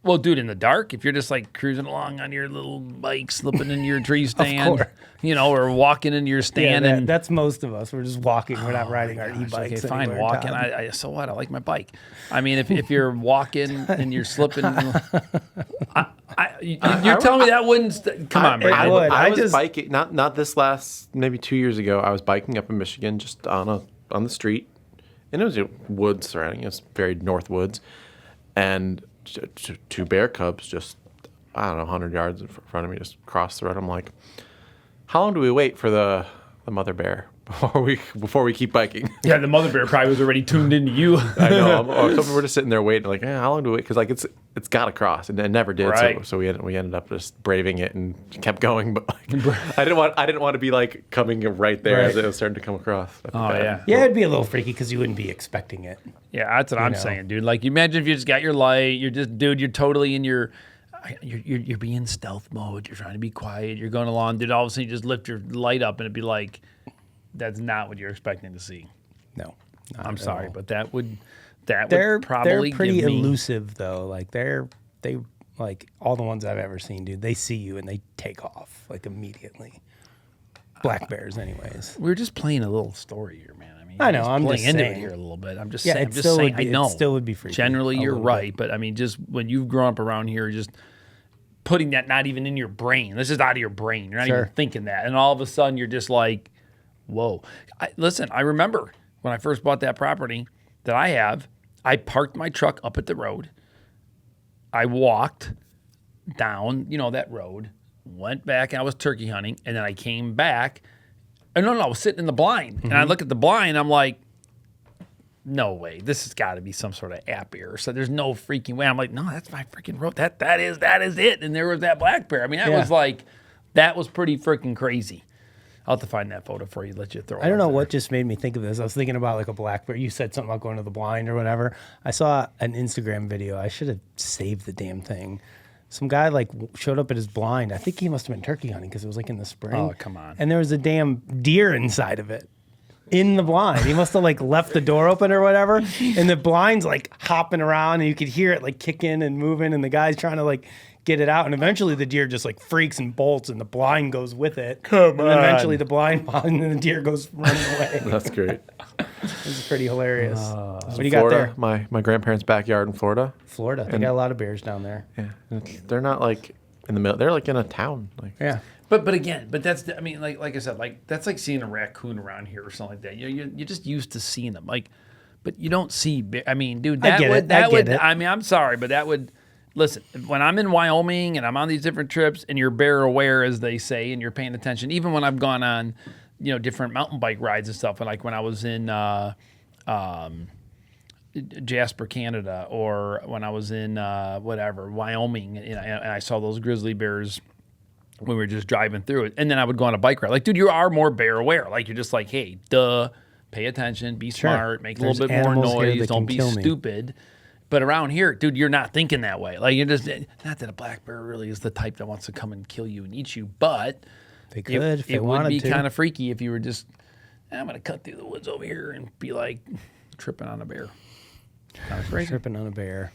Well, dude, in the dark, if you're just like cruising along on your little bike, slipping into your tree stand, course. or walking into your stand, and that's most of us. We're just walking. We're not riding our e-bikes. okay, fine, anywhere, walking. Todd. So what? I like my bike. I mean, if you're walking and you're slipping, you're telling me that wouldn't? Come on, Brady. would. I I was just- biking, not this last, maybe 2 years ago. I was biking up in Michigan, just on the street, and it was woods surrounding us, very north woods, and two bear cubs just, I don't know, 100 yards in front of me, just crossed the road. I'm like, how long do we wait for the the mother bear before we keep biking. Yeah, the mother bear probably was already tuned into you. I know. We're just sitting there waiting, like, how long do we wait? Because like it's got to cross, and it never did. Right. So we ended up just braving it and kept going. But like, I didn't want to be like coming right there as it was starting to come across. Oh yeah. Yeah, it'd be a little freaky because you wouldn't be expecting it. Yeah, that's what I'm saying, dude. Like, imagine if you just got your light. You're just, dude. You're totally in your. You're being stealth mode. You're trying to be quiet. You're going along, dude. All of a sudden, you just lift your light up, and it'd be like, that's not what you're expecting to see. No, I'm sorry, but that would they're probably pretty give me, elusive though. Like they like all the ones I've ever seen, dude. They see you and they take off like immediately. Black bears, anyways. We're just playing a little story here, man. I mean, I know. just I'm playing just into saying. it here a little bit. I'm just Yeah, saying. it still would be. I know. It still would be freaky. Generally, a you're little right, bit. but I mean, just when you've grown up around here, just putting that not even in your brain. This is out of your brain. You're not even thinking that, and all of a sudden, you're just like, whoa. Listen, I remember when I first bought that property that I have. I parked my truck up at the road. I walked down, that road, went back, and I was turkey hunting, and then I came back. No, I was sitting in the blind, and I look at the blind, I'm like, no way, this has got to be some sort of app error. So there's no freaking way. I'm like, no, that's my freaking road. That is it. And there was that black bear. I mean, that was pretty freaking crazy. I'll have to find that photo for you. Let you throw it. I don't know there. what just made me think of this. I was thinking about like a black bear. You said something about going to the blind or whatever. I saw an Instagram video. I should have saved the damn thing. Some guy like showed up at his blind. I think he must have been turkey hunting because it was like in the spring. Oh, come on. And there was a damn deer inside of it. In the blind. He must have like left the door open or whatever. And the blind's like hopping around and you could hear it like kicking and moving and the guy's trying to like get it out. And eventually the deer just like freaks and bolts and the blind goes with it. And then eventually the blind and then the deer goes running away. That's great. This is pretty hilarious. What do you Florida, got there? my grandparents' backyard in Florida. Florida. They got a lot of bears down there. Yeah, they're not like in the middle. They're like in a town. Like Yeah. But again, that's, I mean, like I said, like that's like seeing a raccoon around here or something like that. You're just used to seeing them, like, but you don't see. I mean, dude, I get it. I mean, I'm sorry, but that would. Listen, when I'm in Wyoming and I'm on these different trips, and you're bear aware, as they say, and you're paying attention. Even when I've gone on, different mountain bike rides and stuff, and like when I was in Jasper, Canada, or when I was in Wyoming, and I saw those grizzly bears. When we were just driving through it. And then I would go on a bike ride. Like, dude, you are more bear aware. Like, you're just like, hey, pay attention, be smart, make a little bit more noise, don't be stupid. But around here, dude, you're not thinking that way. Like, you're just, not that a black bear really is the type that wants to come and kill you and eat you, but They could if they it would wanted be to. kind of freaky if you were just, I'm going to cut through the woods over here and be like tripping on a bear. Kind of crazy. Tripping on a bear.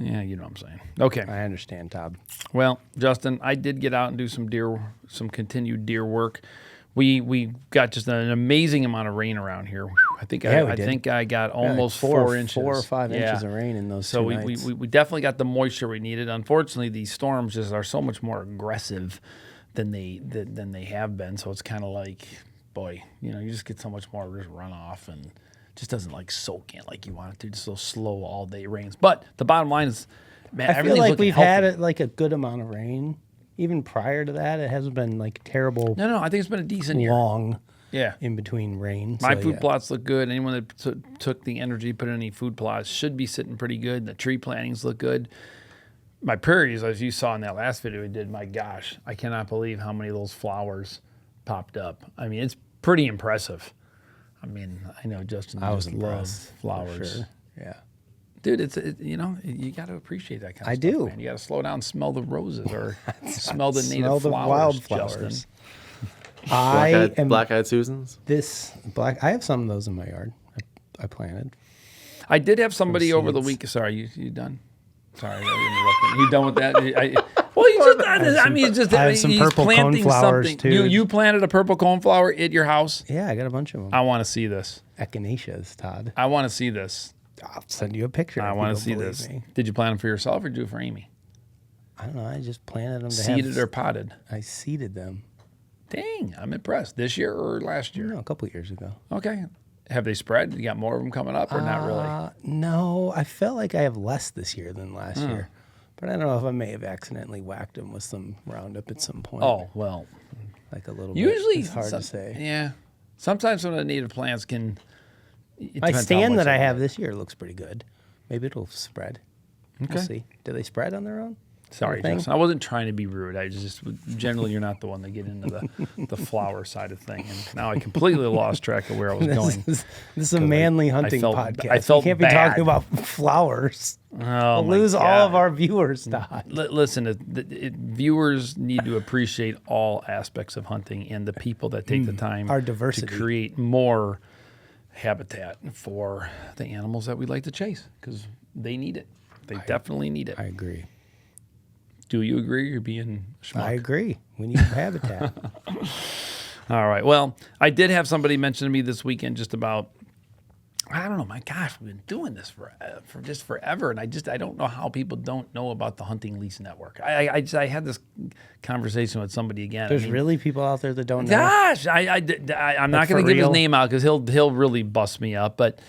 Yeah, you know what I'm saying. Okay. I understand, Todd. Well, Justin, I did get out and do some continued deer work. We got just an amazing amount of rain around here. Whew, I think I got almost 4 inches, 4 or 5 inches of rain in those. So two nights. we definitely got the moisture we needed. Unfortunately, these storms just are so much more aggressive than they have been. So it's kind of like, boy, you just get so much more just runoff and. Just doesn't like soak in like you want it to. Just so slow all day rains. But the bottom line is, man, I feel like we've had like a good amount of rain. Even prior to that, it hasn't been like terrible. No, I think it's been a decent year. Long. Yeah. In between rain. My food plots look good. Anyone that took the energy, put in any food plots should be sitting pretty good. The tree plantings look good. My prairies, as you saw in that last video we did, my gosh, I cannot believe how many of those flowers popped up. I mean, it's pretty impressive. I mean, I know Justin just loves flowers. Sure. Yeah. Dude, you got to appreciate that kind of stuff. I do. Man. You got to slow down and smell the roses or smell the native wildflowers. Justin. Black-eyed Susans. I have some of those in my yard. I planted. I did have somebody over the week. Sorry, you done? Sorry, I interrupted. You done with that? I have some purple coneflowers too. You planted a purple coneflower at your house? Yeah, I got a bunch of them. I want to see this. Echinaceas, Todd. I want to see this. I'll send you a picture. I want to see this. Me. Did you plant them for yourself or do it for Amy? I don't know. I just planted them. Seeded or potted? I seeded them. Dang, I'm impressed. This year or last year? No, a couple of years ago. Okay. Have they spread? You got more of them coming up or not really? No, I felt like I have less this year than last year. But I don't know if I may have accidentally whacked them with some Roundup at some point. Oh, well, like a little Usually, bit. It's hard to say. Yeah. Sometimes some of the native plants can. My stand that I have this year looks pretty good. Maybe it'll spread. Okay. We'll see. Do they spread on their own? Sorry, Thing? Justin. I wasn't trying to be rude. I just generally you're not the one that get into the flower side of thing. And now I completely lost track of where I was going. This is a manly hunting podcast. I felt we can't bad. be talking about flowers. Oh, We'll my lose all God. of our viewers, Todd. Listen, viewers need to appreciate all aspects of hunting and the people that take the time Our diversity. to create more habitat for the animals that we like to chase because they need it. They definitely need it. I agree. Do you agree? You're being schmuck. I agree. We need habitat. All right. Well, I did have somebody mention to me this weekend just about, I don't know, my gosh, we've been doing this for just forever. And I don't know how people don't know about the Hunting Lease Network. I had this conversation with somebody again. There's really people out there that don't know. Gosh, I'm not going for to give his real? name out because he'll really bust me up. But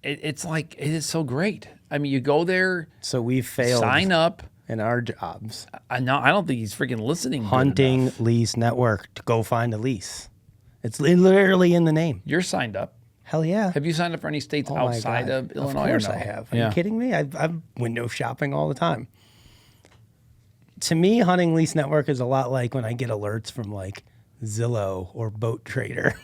it's like, it is so great. I mean, you go there, So we've failed sign up. in our jobs. I don't think he's freaking listening. good Hunting enough. Lease Network to go find a lease. It's literally in the name. You're signed up. Hell yeah. Have you signed up for any states Oh my outside God. of Illinois? Of course or no? I have. Are Yeah. you kidding me? I'm window shopping all the time. To me, Hunting Lease Network is a lot like when I get alerts from like Zillow or Boat Trader.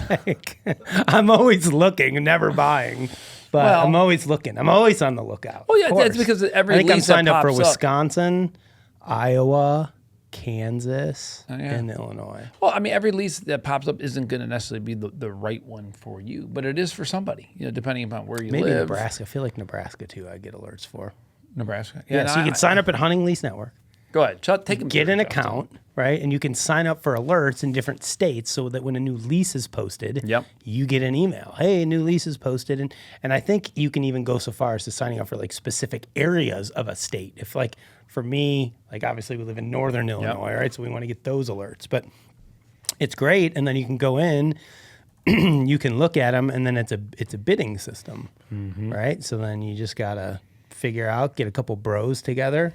Like, I'm always looking, never buying, but Well- I'm always looking. I'm always on the lookout. Well, yeah, Of that's course. because every I think I'm lease that signed up for pops up- Wisconsin, Iowa, Kansas, yeah. and Illinois. Well, I mean, every lease that pops up isn't going to necessarily be the right one for you, but it is for somebody, depending upon where you Maybe live. Nebraska. I feel like Nebraska too. I get alerts for. Nebraska. Yeah, no, so you can sign up at Hunting Lease Network. Go ahead. Take them. Get an account, right? And you can sign up for alerts in different states so that when a new lease is posted, Yep. you get an email. Hey, a new lease is posted. And I think you can even go so far as to signing up for like specific areas of a state. If like for me, like obviously we live in northern Illinois, right? So we want to get those alerts. But it's great. And then you can go in, you can look at them, and then it's a bidding system, right? So then you just gotta figure out, get a couple bros together,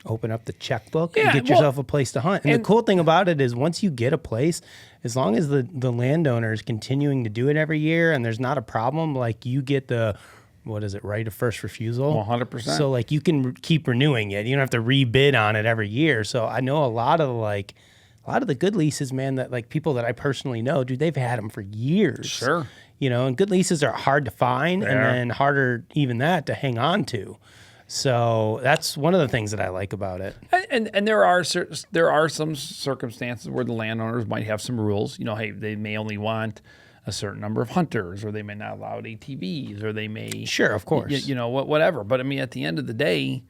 open up the checkbook, Yeah, and get well, yourself a place to hunt. And the cool thing about it is once you get a place, as long as the landowner is continuing to do it every year and there's not a problem, like you get the, what is it, right of first refusal? 100%. So like you can keep renewing it. You don't have to rebid on it every year. So I know a lot of the good leases, man, that like people that I personally know, dude, they've had them for years. Sure. And good leases are hard to find and are. then harder even that to hang on to. So that's one of the things that I like about it. And there are some circumstances where the landowners might have some rules. Hey, they may only want a certain number of hunters, or they may not allow ATVs, or they may Sure, of course. Whatever. But I mean, at the end of the day,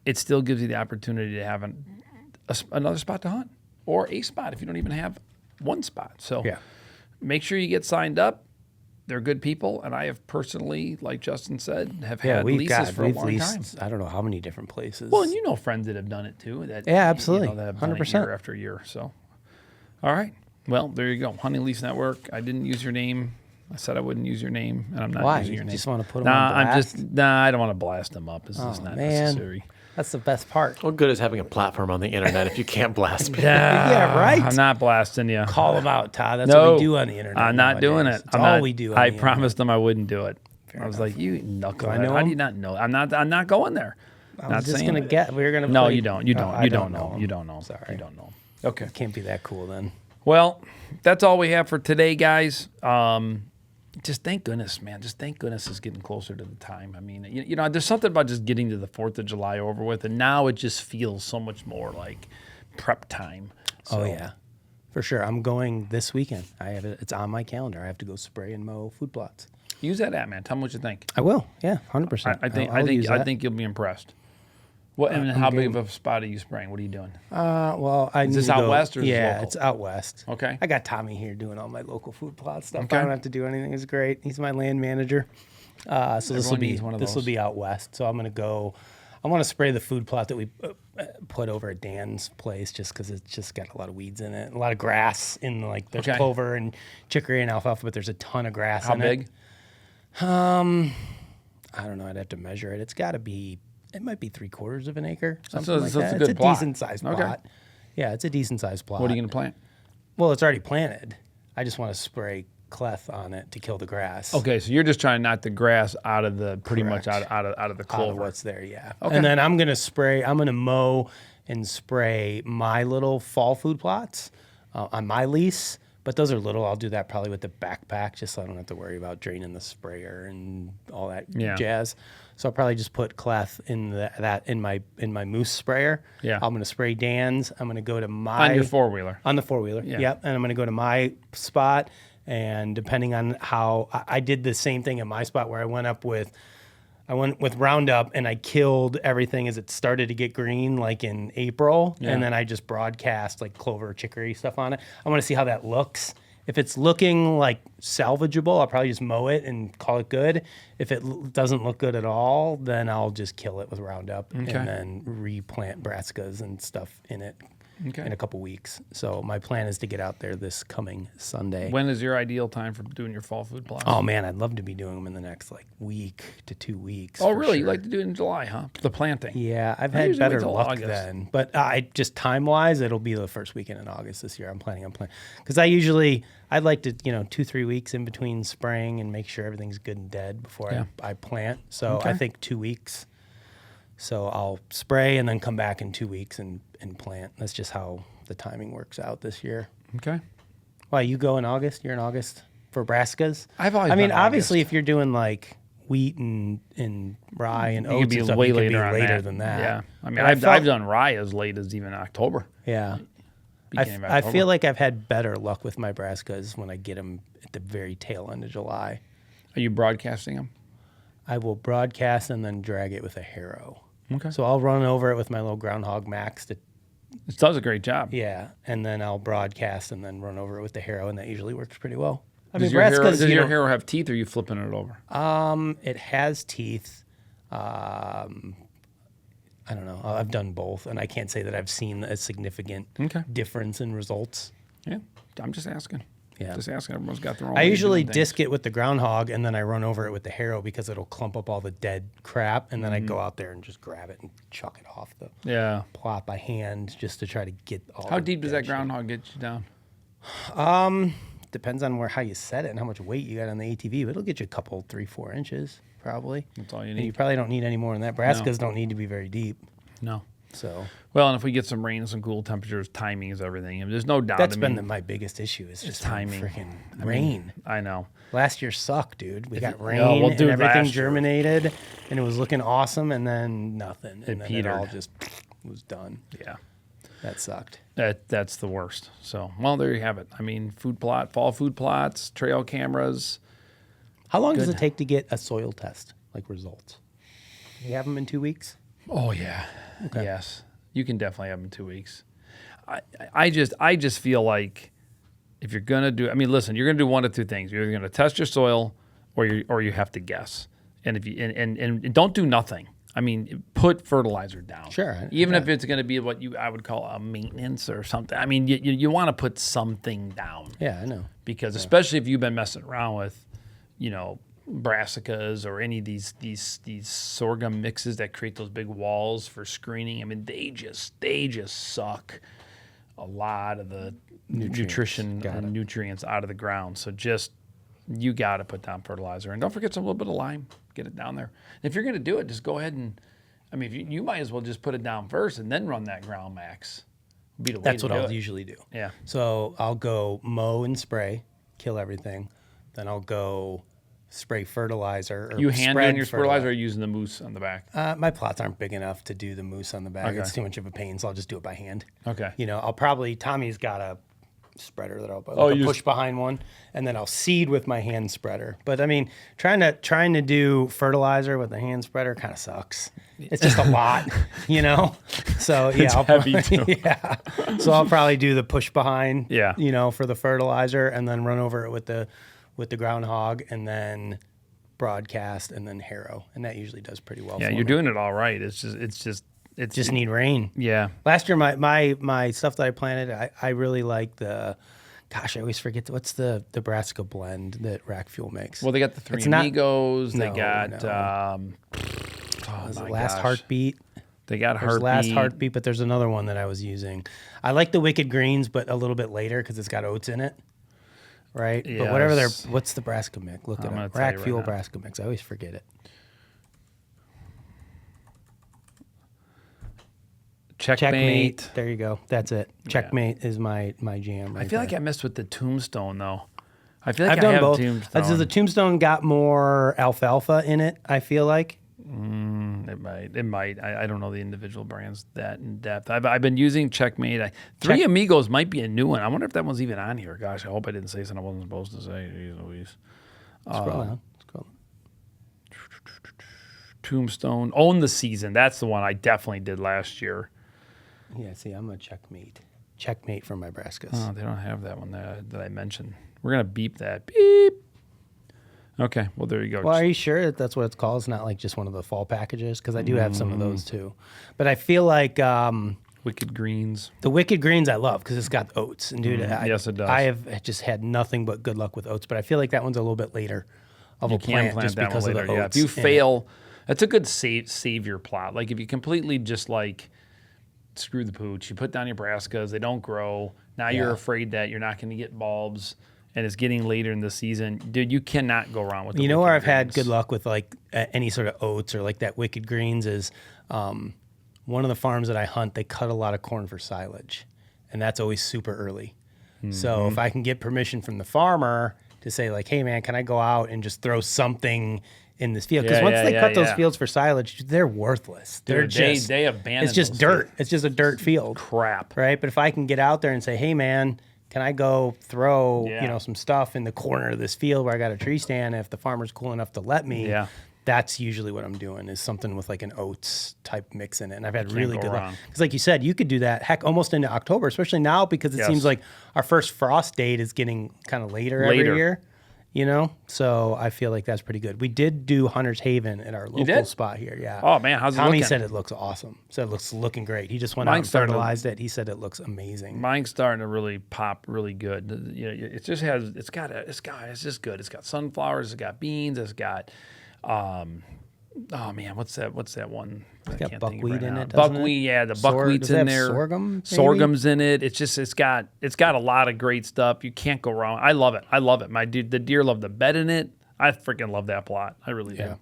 it still gives you the opportunity to have another spot to hunt, or a spot if you don't even have one spot. So Yeah. make sure you get signed up. They're good people, and I have personally, like Justin said, have had leases for a long time. I don't know how many different places. Well, and you know friends that have done it too. Yeah, absolutely. That have done it 100%. year after year. So, all right. Well, there you go. Hunting Lease Network. I didn't use your name. I said I wouldn't use your name, and I'm not Why? using You your name. just wanna put 'em on blast? I don't want to blast them up. It's just not man. necessary. That's the best part. What good is having a platform on the internet if you can't blast people? Yeah, right? I'm not blasting you. Call them out, Todd. That's No, what we do on the internet. I'm not doing it. nowadays. It's I'm all not, we do. On I the promised them I wouldn't do it. I was like, you knucklehead. I know How do him? you not know? I'm not going there. I'm just gonna get. We're gonna. No, play- you don't. You don't. I you don't know. him. You don't know. Sorry. You don't know. Okay. Can't be that cool then. Well, that's all we have for today, guys. Just thank goodness, man. Just thank goodness it's getting closer to the time. I mean, there's something about just getting to the 4th of July over with, and now it just feels so much more like prep time. So, Oh yeah, for sure. I'm going this weekend. I have it. It's on my calendar. I have to go spray and mow food plots. use that app, man. Tell me what you think. I will. Yeah, 100%. I think I'll use that. you'll be impressed. What and how big of a spot are you spraying? What are you doing? Well, I Is need this to out go- west or is this yeah, local? it's out west. Okay. I got Tommy here doing all my local food plot stuff. Okay. I don't have to do anything. It's great. He's my land manager. So this will Everyone be needs one of this will those. be out west. So I'm gonna go. I want to spray the food plot that we put over at Dan's place, just because it's just got a lot of weeds in it, a lot of grass in like there's Okay. clover and chicory and alfalfa, but there's a ton of grass. How in big? it. I don't know. I'd have to measure it. It's got to be. It might be 3/4 of an acre. Something like that's a that. good It's a plot. decent sized Okay. plot. Yeah, it's a decent sized plot. What are you going to plant? Well, it's already planted. I just want to spray cleth on it to kill the grass. Okay, so you're just trying to knock the grass out of the pretty much Correct. out of the Out of clover. what's there, yeah. Okay. And then I'm gonna mow and spray my little fall food plots on my lease. But those are little. I'll do that probably with the backpack, just so I don't have to worry about draining the sprayer and all that jazz. So I'll probably just put cleth in in my moose sprayer. Yeah. I'm gonna spray Dan's. I'm gonna go to my On your 4-wheeler. on the 4-wheeler. Yeah. Yep. And I'm going to go to my spot. And depending on how I did the same thing in my spot where I went with Roundup and I killed everything as it started to get green, like in April. Yeah. And then I just broadcast like clover, chicory stuff on it. I want to see how that looks. If it's looking like salvageable, I'll probably just mow it and call it good. If it doesn't look good at all, then I'll just kill it with Roundup and then replant brassicas and stuff in it in a couple weeks. So my plan is to get out there this coming Sunday. When is your ideal time for doing your fall food plots? Oh man, I'd love to be doing them in the next like week to 2 weeks. Oh, for really? sure. You like to do it in July, huh? The planting. Yeah, I've I had usually wait better till luck August. then. But I just time-wise, it'll be the first weekend in August this year. I'm planning on playing. Because I'd like to, 2-3 weeks in between spraying and make sure everything's good and dead before I plant. So I think 2 weeks. So I'll spray and then come back in 2 weeks and plant. That's just how the timing works out this year. Okay. Why, you go in August? You're in August for brassicas? I've always I mean, been obviously, if you're doing like wheat and rye and You could oats be and stuff, way you could later, be on later than that. Yeah. I mean, But I've done rye as late as even October. Yeah. Beginning of I October. feel like I've had better luck with my brassicas when I get them at the very tail end of July. Are you broadcasting them? I will broadcast and then drag it with a harrow. Okay. So I'll run over it with my little Groundhog Max to It does a great job. yeah, and then I'll broadcast and then run over it with the harrow, and that usually works pretty well. I Does mean, your harrow, brassicas, does you your know, harrow have teeth, or are you flipping it over? it has teeth. I don't know. I've done both, and I can't say that I've seen a significant difference in results. Yeah, I'm just asking. Yeah. Just asking. Everyone's got their own. I way of usually doing things. disc it with the groundhog, and then I run over it with the harrow because it'll clump up all the dead crap, and then I go out there and just grab it and chuck it off the Yeah. plot by hand just to try to get all. How the deep does dead that shit. groundhog get you down? Depends on how you set it and how much weight you got on the ATV, but it'll get you a couple, 3-4 inches probably. That's all you And you need. probably don't need any more than that. Brassicas don't need to be very deep, No. so Well, and if we get some rain and some cool temperatures, timing is everything. And there's no doubt. that's I been mean, my biggest issue is just timing. freaking I mean, rain. I know. Last year sucked, dude. We got it- rain well, dude, and everything last year- germinated, and it was looking awesome, and then nothing, and then it all petered. just was done. Yeah. That sucked. That's the worst. So, well, there you have it. I mean, fall food plots, trail cameras. How long does it take to get a soil test, like results? You have them in 2 weeks? Oh yeah. Yes. You can definitely have them in 2 weeks. I just feel like if you're gonna do, I mean, listen, you're gonna do one of two things. You're either gonna test your soil, or you have to guess. And if you and don't do nothing. I mean, put fertilizer down. Sure, Even if it's going to be what I would call a maintenance or something. I mean, you want to put something down. Yeah, I know. Because especially if you've been messing around with, brassicas or any of these sorghum mixes that create those big walls for screening. I mean, they just suck a lot of the nutrition and nutrients out of the ground. So you got to put down fertilizer, and don't forget a little bit of lime. Get it down there. And if you're going to do it, just go ahead and, I mean, you might as well just put it down first and then run that ground max. Be the way That's to what do I'll it. usually do. Yeah. So I'll go mow and spray, kill everything. Then I'll go spray fertilizer. Or You hand spread doing your fertilizer or using the moose on the back? My plots aren't big enough to do the moose on the back. Okay. It's too much of a pain, so I'll just do it by hand. Okay. I'll probably, Tommy's got a spreader that I'll push behind one, and then I'll seed with my hand spreader. But I mean, trying to do fertilizer with a hand spreader kind of sucks. It's just a lot, So yeah, I'll heavy too. yeah. So I'll probably do the push behind, Yeah. For the fertilizer, and then run over it with the groundhog, and then broadcast, and then harrow, and that usually does pretty well. Yeah, for you're me. doing it all right. It's Just need rain. Yeah. Last year, my stuff that I planted, I really like I always forget what's the brassica blend that Rack Fuel makes. Well, they got the Three It's not- Amigos. They No, got no. Oh Was it my Last gosh. Heartbeat? They got There's Heartbeat. Last Heartbeat, but there's another one that I was using. I like the Wicked Greens, but a little bit later because it's got oats in it. Right? But whatever Yes. what's the brassica mix? Look I'm it gonna up. tell you Rack right Fuel now. brassica mix. I always forget it. Checkmate. There you go. That's it. Checkmate is my jam. Right I feel like there. I messed with the Tombstone though. I feel like I've I done have both. Tombstone. So the Tombstone got more alfalfa in it, I feel like. It might. I don't know the individual brands that in depth. I've been using Checkmate. Three Amigos might be a new one. I wonder if that one's even on here. Gosh, I hope I didn't say something I wasn't supposed to say. Jeez Louise. Scroll down. Scroll down. Tombstone. Own the Season. That's the one I definitely did last year. Yeah, see, I'm a Checkmate. Checkmate for my brassicas. Oh, they don't have that one that I mentioned. We're going to beep that. Beep. Okay, well, there you go. Well, are you sure that that's what it's called? It's not like just one of the fall packages? Because I do have some of those too. But I feel like Wicked Greens. the Wicked Greens I love because it's got oats. And dude, yes, it does. I have just had nothing but good luck with oats. But I feel like that one's a little bit later of You a can plant, plant just that because one of later. the Yeah, oats. if you in it. fail, that's a good savior plot. Like if you completely just like screw the pooch, you put down your brassicas, they don't grow. Now you're Yeah. afraid that you're not going to get bulbs, and it's getting later in the season. Dude, you cannot go wrong with the You know where I've Wicked had Greens. good luck with like any sort of oats or like that Wicked Greens is one of the farms that I hunt, they cut a lot of corn for silage. And that's always super early. So if I can get permission from the farmer to say like, hey man, can I go out and just throw something in this field? Because Yeah, once yeah, they yeah, cut those yeah. fields for silage, they're worthless. They're Dude, just, they abandon it's just those dirt. fields. It's just a dirt field. Crap. Right? But if I can get out there and say, hey man, can I go throw, Yeah. some stuff in the corner of this field where I got a tree stand? If the farmer's cool enough to let me, Yeah. that's usually what I'm doing is something with like an oats type mix in it. And I've had really go good luck. wrong. Because like you said, you could do that, heck, almost into October, especially now because it Yes. seems like our first frost date is getting kind of later Later. every year. So I feel like that's pretty good. We did do Hunter's Haven at our local did? spot here. Yeah. Oh, man, how's it Tommy looking? said it looks awesome. Said it looks looking great. He just went out and Mine's starting to- fertilized it. He said it looks amazing. Mine's starting to really pop really good. It just has, it's just good. It's got sunflowers, it's got beans, it's got, oh man, what's that one? I got can't think of buckwheat in now. it, doesn't it? Buckwheat, yeah, the Sorg- buckwheat's does it in have there. sorghum, maybe? Sorghum's in it. It's got a lot of great stuff. You can't go wrong. I love it. The deer love the bed in it. I freaking love that plot. I really do. Yeah.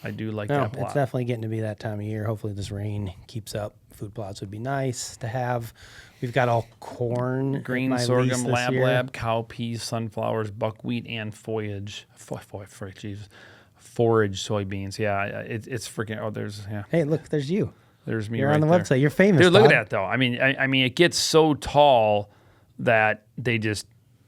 I do like No, that it's plot. definitely getting to be that time of year. Hopefully this rain keeps up. Food plots would be nice to have. We've got all corn. at Green my sorghum, lease this year. lab, cowpeas, sunflowers, buckwheat, and forage soybeans. Yeah, it's freaking. Oh, there's Hey, look, there's you. there's me. You're right on the there. website. You're famous. Dude, look at Todd. that though. I mean, it gets so tall that they just.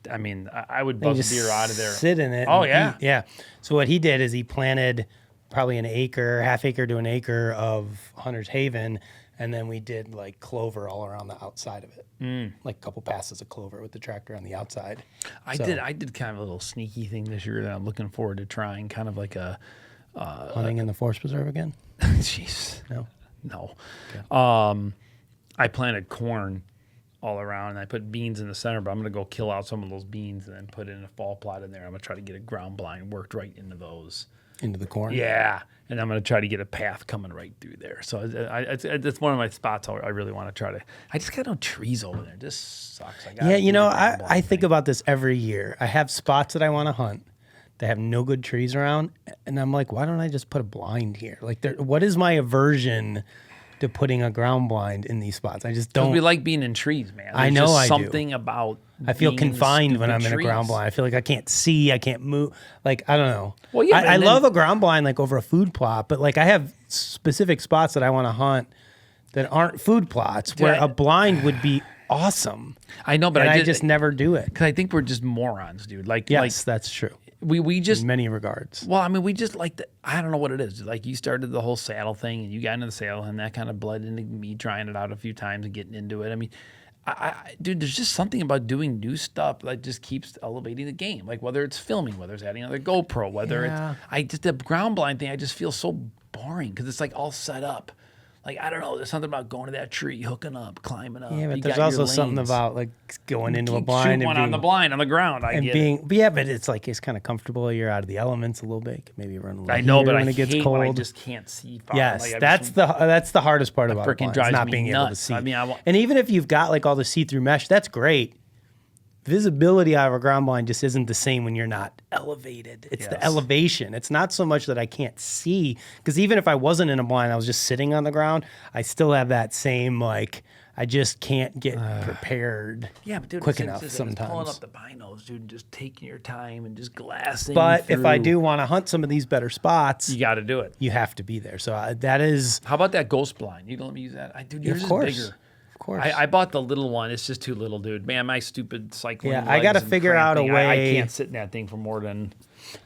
I mean, I would You buzz just a deer out of there. sit in it. Oh, and yeah. eat. Yeah. So what he did is he planted probably half acre to an acre of Hunter's Haven, and then we did like clover all around the outside of it, like a couple passes of clover with the tractor on the outside. I did kind of a little sneaky thing this year that I'm looking forward to trying. Kind of like a. Hunting in the forest preserve again? Jeez. No. No. I planted corn all around, and I put beans in the center, but I'm going to go kill out some of those beans and then put in a fall plot in there. I'm going to try to get a ground blind worked right into those. Into the corn? Yeah. And I'm going to try to get a path coming right through there. So it's one of my spots I really want to try to. I just got no trees over there. It just sucks. Yeah, I think about this every year. I have spots that I want to hunt. They have no good trees around, and I'm like, why don't I just put a blind here? Like, what is my aversion to putting a ground blind in these spots? I just don't. We like being in trees, man. I There's know just I do. something about. I feel being in confined when stupid I'm in a ground trees. blind. I feel like I can't see, I can't move. Like, I don't know. Well, yeah, I and love then- a ground blind like over a food plot, but like I have specific spots that I want to hunt that aren't food plots where I- a blind would be awesome. I know, but And I just just never do it. because I think we're just morons, dude. Yes, that's true. we just In many regards. well, I mean, we just like the I don't know what it is. Like you started the whole saddle thing, and you got into the saddle, and that kind of bled into me trying it out a few times and getting into it. I mean, dude, there's just something about doing new stuff that just keeps elevating the game. Like whether it's filming, whether it's adding another GoPro, whether Yeah. it's the ground blind thing. I just feel so boring because it's like all set up. Like, I don't know. There's something about going to that tree, hooking up, climbing up. Yeah, but You there's got your also something lanes. about like going into a Shoot blind one and on the blind, on the ground. I get it. but yeah, but it's like it's kind of comfortable. You're out of the elements a little bit. Maybe run a little I know, heater but when I it gets hate cold. when I just can't see far. Yes, Like, that's the hardest part about freaking it. drives Not me being able to nuts. see. I mean, and even if you've got like all the see-through mesh, that's great. Visibility out of a ground blind just isn't the same when you're not elevated. It's the Yes. elevation. It's not so much that I can't see, because even if I wasn't in a blind, I was just sitting on the ground, I still have that same like I just can't get prepared Yeah, but dude, quick it's enough pulling sometimes. up the binos, dude, and just taking your time and just glassing. But if I through. do want to hunt some of these better spots, You got to do it. you have to be there. So that is, How about that ghost blind? You gonna let me use that? Dude, yours of is course, bigger. of course. I bought the little one. It's just too little, dude. Man, my stupid cycling. Yeah, I gotta legs and figure out a cramping, way- I can't sit in that thing for more than.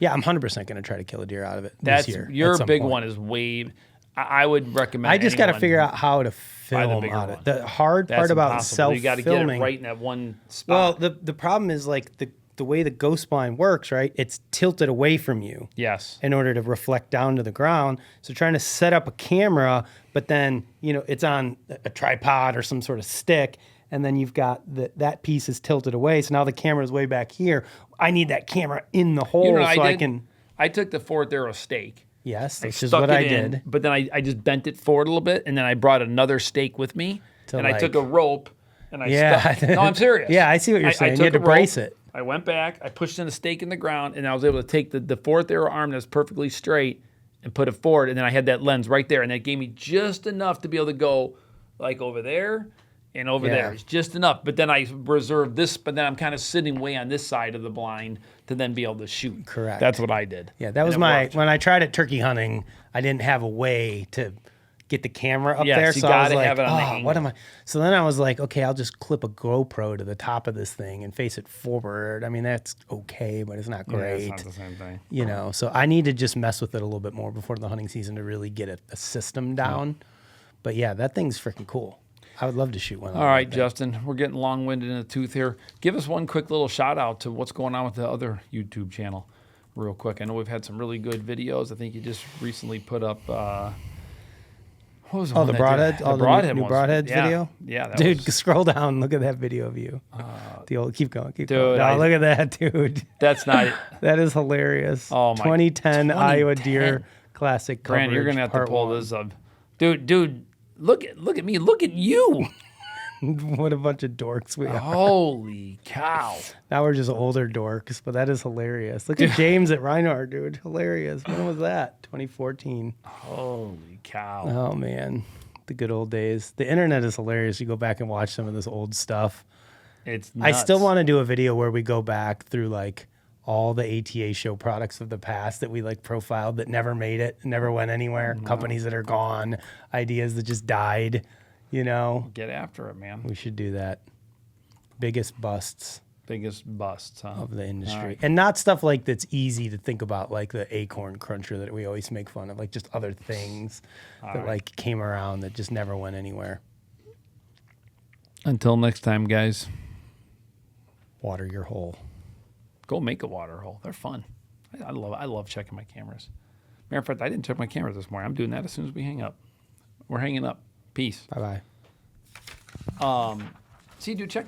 yeah, I'm 100% going to try to kill a deer out of it That's this year. your at some big point. one is way. I would recommend. I just got to anyone figure out how to buy the film bigger out one. it. The hard That's part about impossible. You got to get it self-filming. right in that one Well, spot. the problem is like the way the ghost blind works, right? It's tilted away from you Yes. in order to reflect down to the ground. So trying to set up a camera, but then, it's on a tripod or some sort of stick, and then you've got that piece is tilted away. So now the camera's way back here. I need that camera in the hole You know what so I I did? can. I took the fourth arrow stake. Yes, which is Stuck what it I in, did. but then I just bent it forward a little bit, and then I brought another stake with me, To and I took a like- rope, and I Yeah. stuck. No, I'm serious. Yeah, I see what you're saying. You took had to a brace rope, it. I went back, I pushed in a stake in the ground, and I was able to take the fourth arrow arm that's perfectly straight and put it forward, and then I had that lens right there, and that gave me just enough to be able to go like over there and over Yeah. there. It's just enough. But then I reserved this, but then I'm kind of sitting way on this side of the blind to then be able to shoot. Correct. That's what I did. Yeah, that And was it worked. when I tried it turkey hunting, I didn't have a way to get the camera up Yes, there. you So I was gotta like, have it on the what angle. am I? So then I was like, okay, I'll just clip a GoPro to the top of this thing and face it forward. I mean, that's okay, but it's not Yeah, great. it's not the same thing. So I need to just mess with it a little bit more before the hunting season to really get a system down. But yeah, that thing's freaking cool. I would love to shoot one. All right, Justin, we're getting long-winded in the tooth here. Give us one quick little shout out to what's going on with the other YouTube channel, real quick. I know we've had some really good videos. I think you just recently put up. What was the one the that broadhead, did- all the broadhead new ones. broadheads Yeah. video. Yeah, that Dude, was- scroll down. Look at that video of you. The old, keep going, keep going. Dude, No, I- look at that, dude. that's not it. That is hilarious. Oh, my- 2010 Iowa 2010. Deer Classic coverage. Brand, you're gonna have to part pull one. this up, dude. Look at me. Look at you. What a bunch of dorks we are. Holy cow. Now we're just older dorks, but that is hilarious. Look at James at Reinhardt, dude. Hilarious. When was that? 2014. Holy cow. Oh man, the good old days. The internet is hilarious. You go back and watch some of this old stuff. It's I still nuts. want to do a video where we go back through like all the ATA show products of the past that we like profiled that never made it, never went anywhere, companies that are gone, ideas that just died, Get after it, man. We should do that. Biggest busts Biggest busts, huh? of the industry. All right. And not stuff like that's easy to think about, like the acorn cruncher that we always make fun of, like just other things that right. like came around that just never went anywhere. Until next time, guys, Water your hole. go make a water hole. They're fun. I love checking my cameras. Matter of fact, I didn't check my cameras this morning. I'm doing that as soon as we hang up. We're hanging up. Peace. Bye-bye. See, dude, check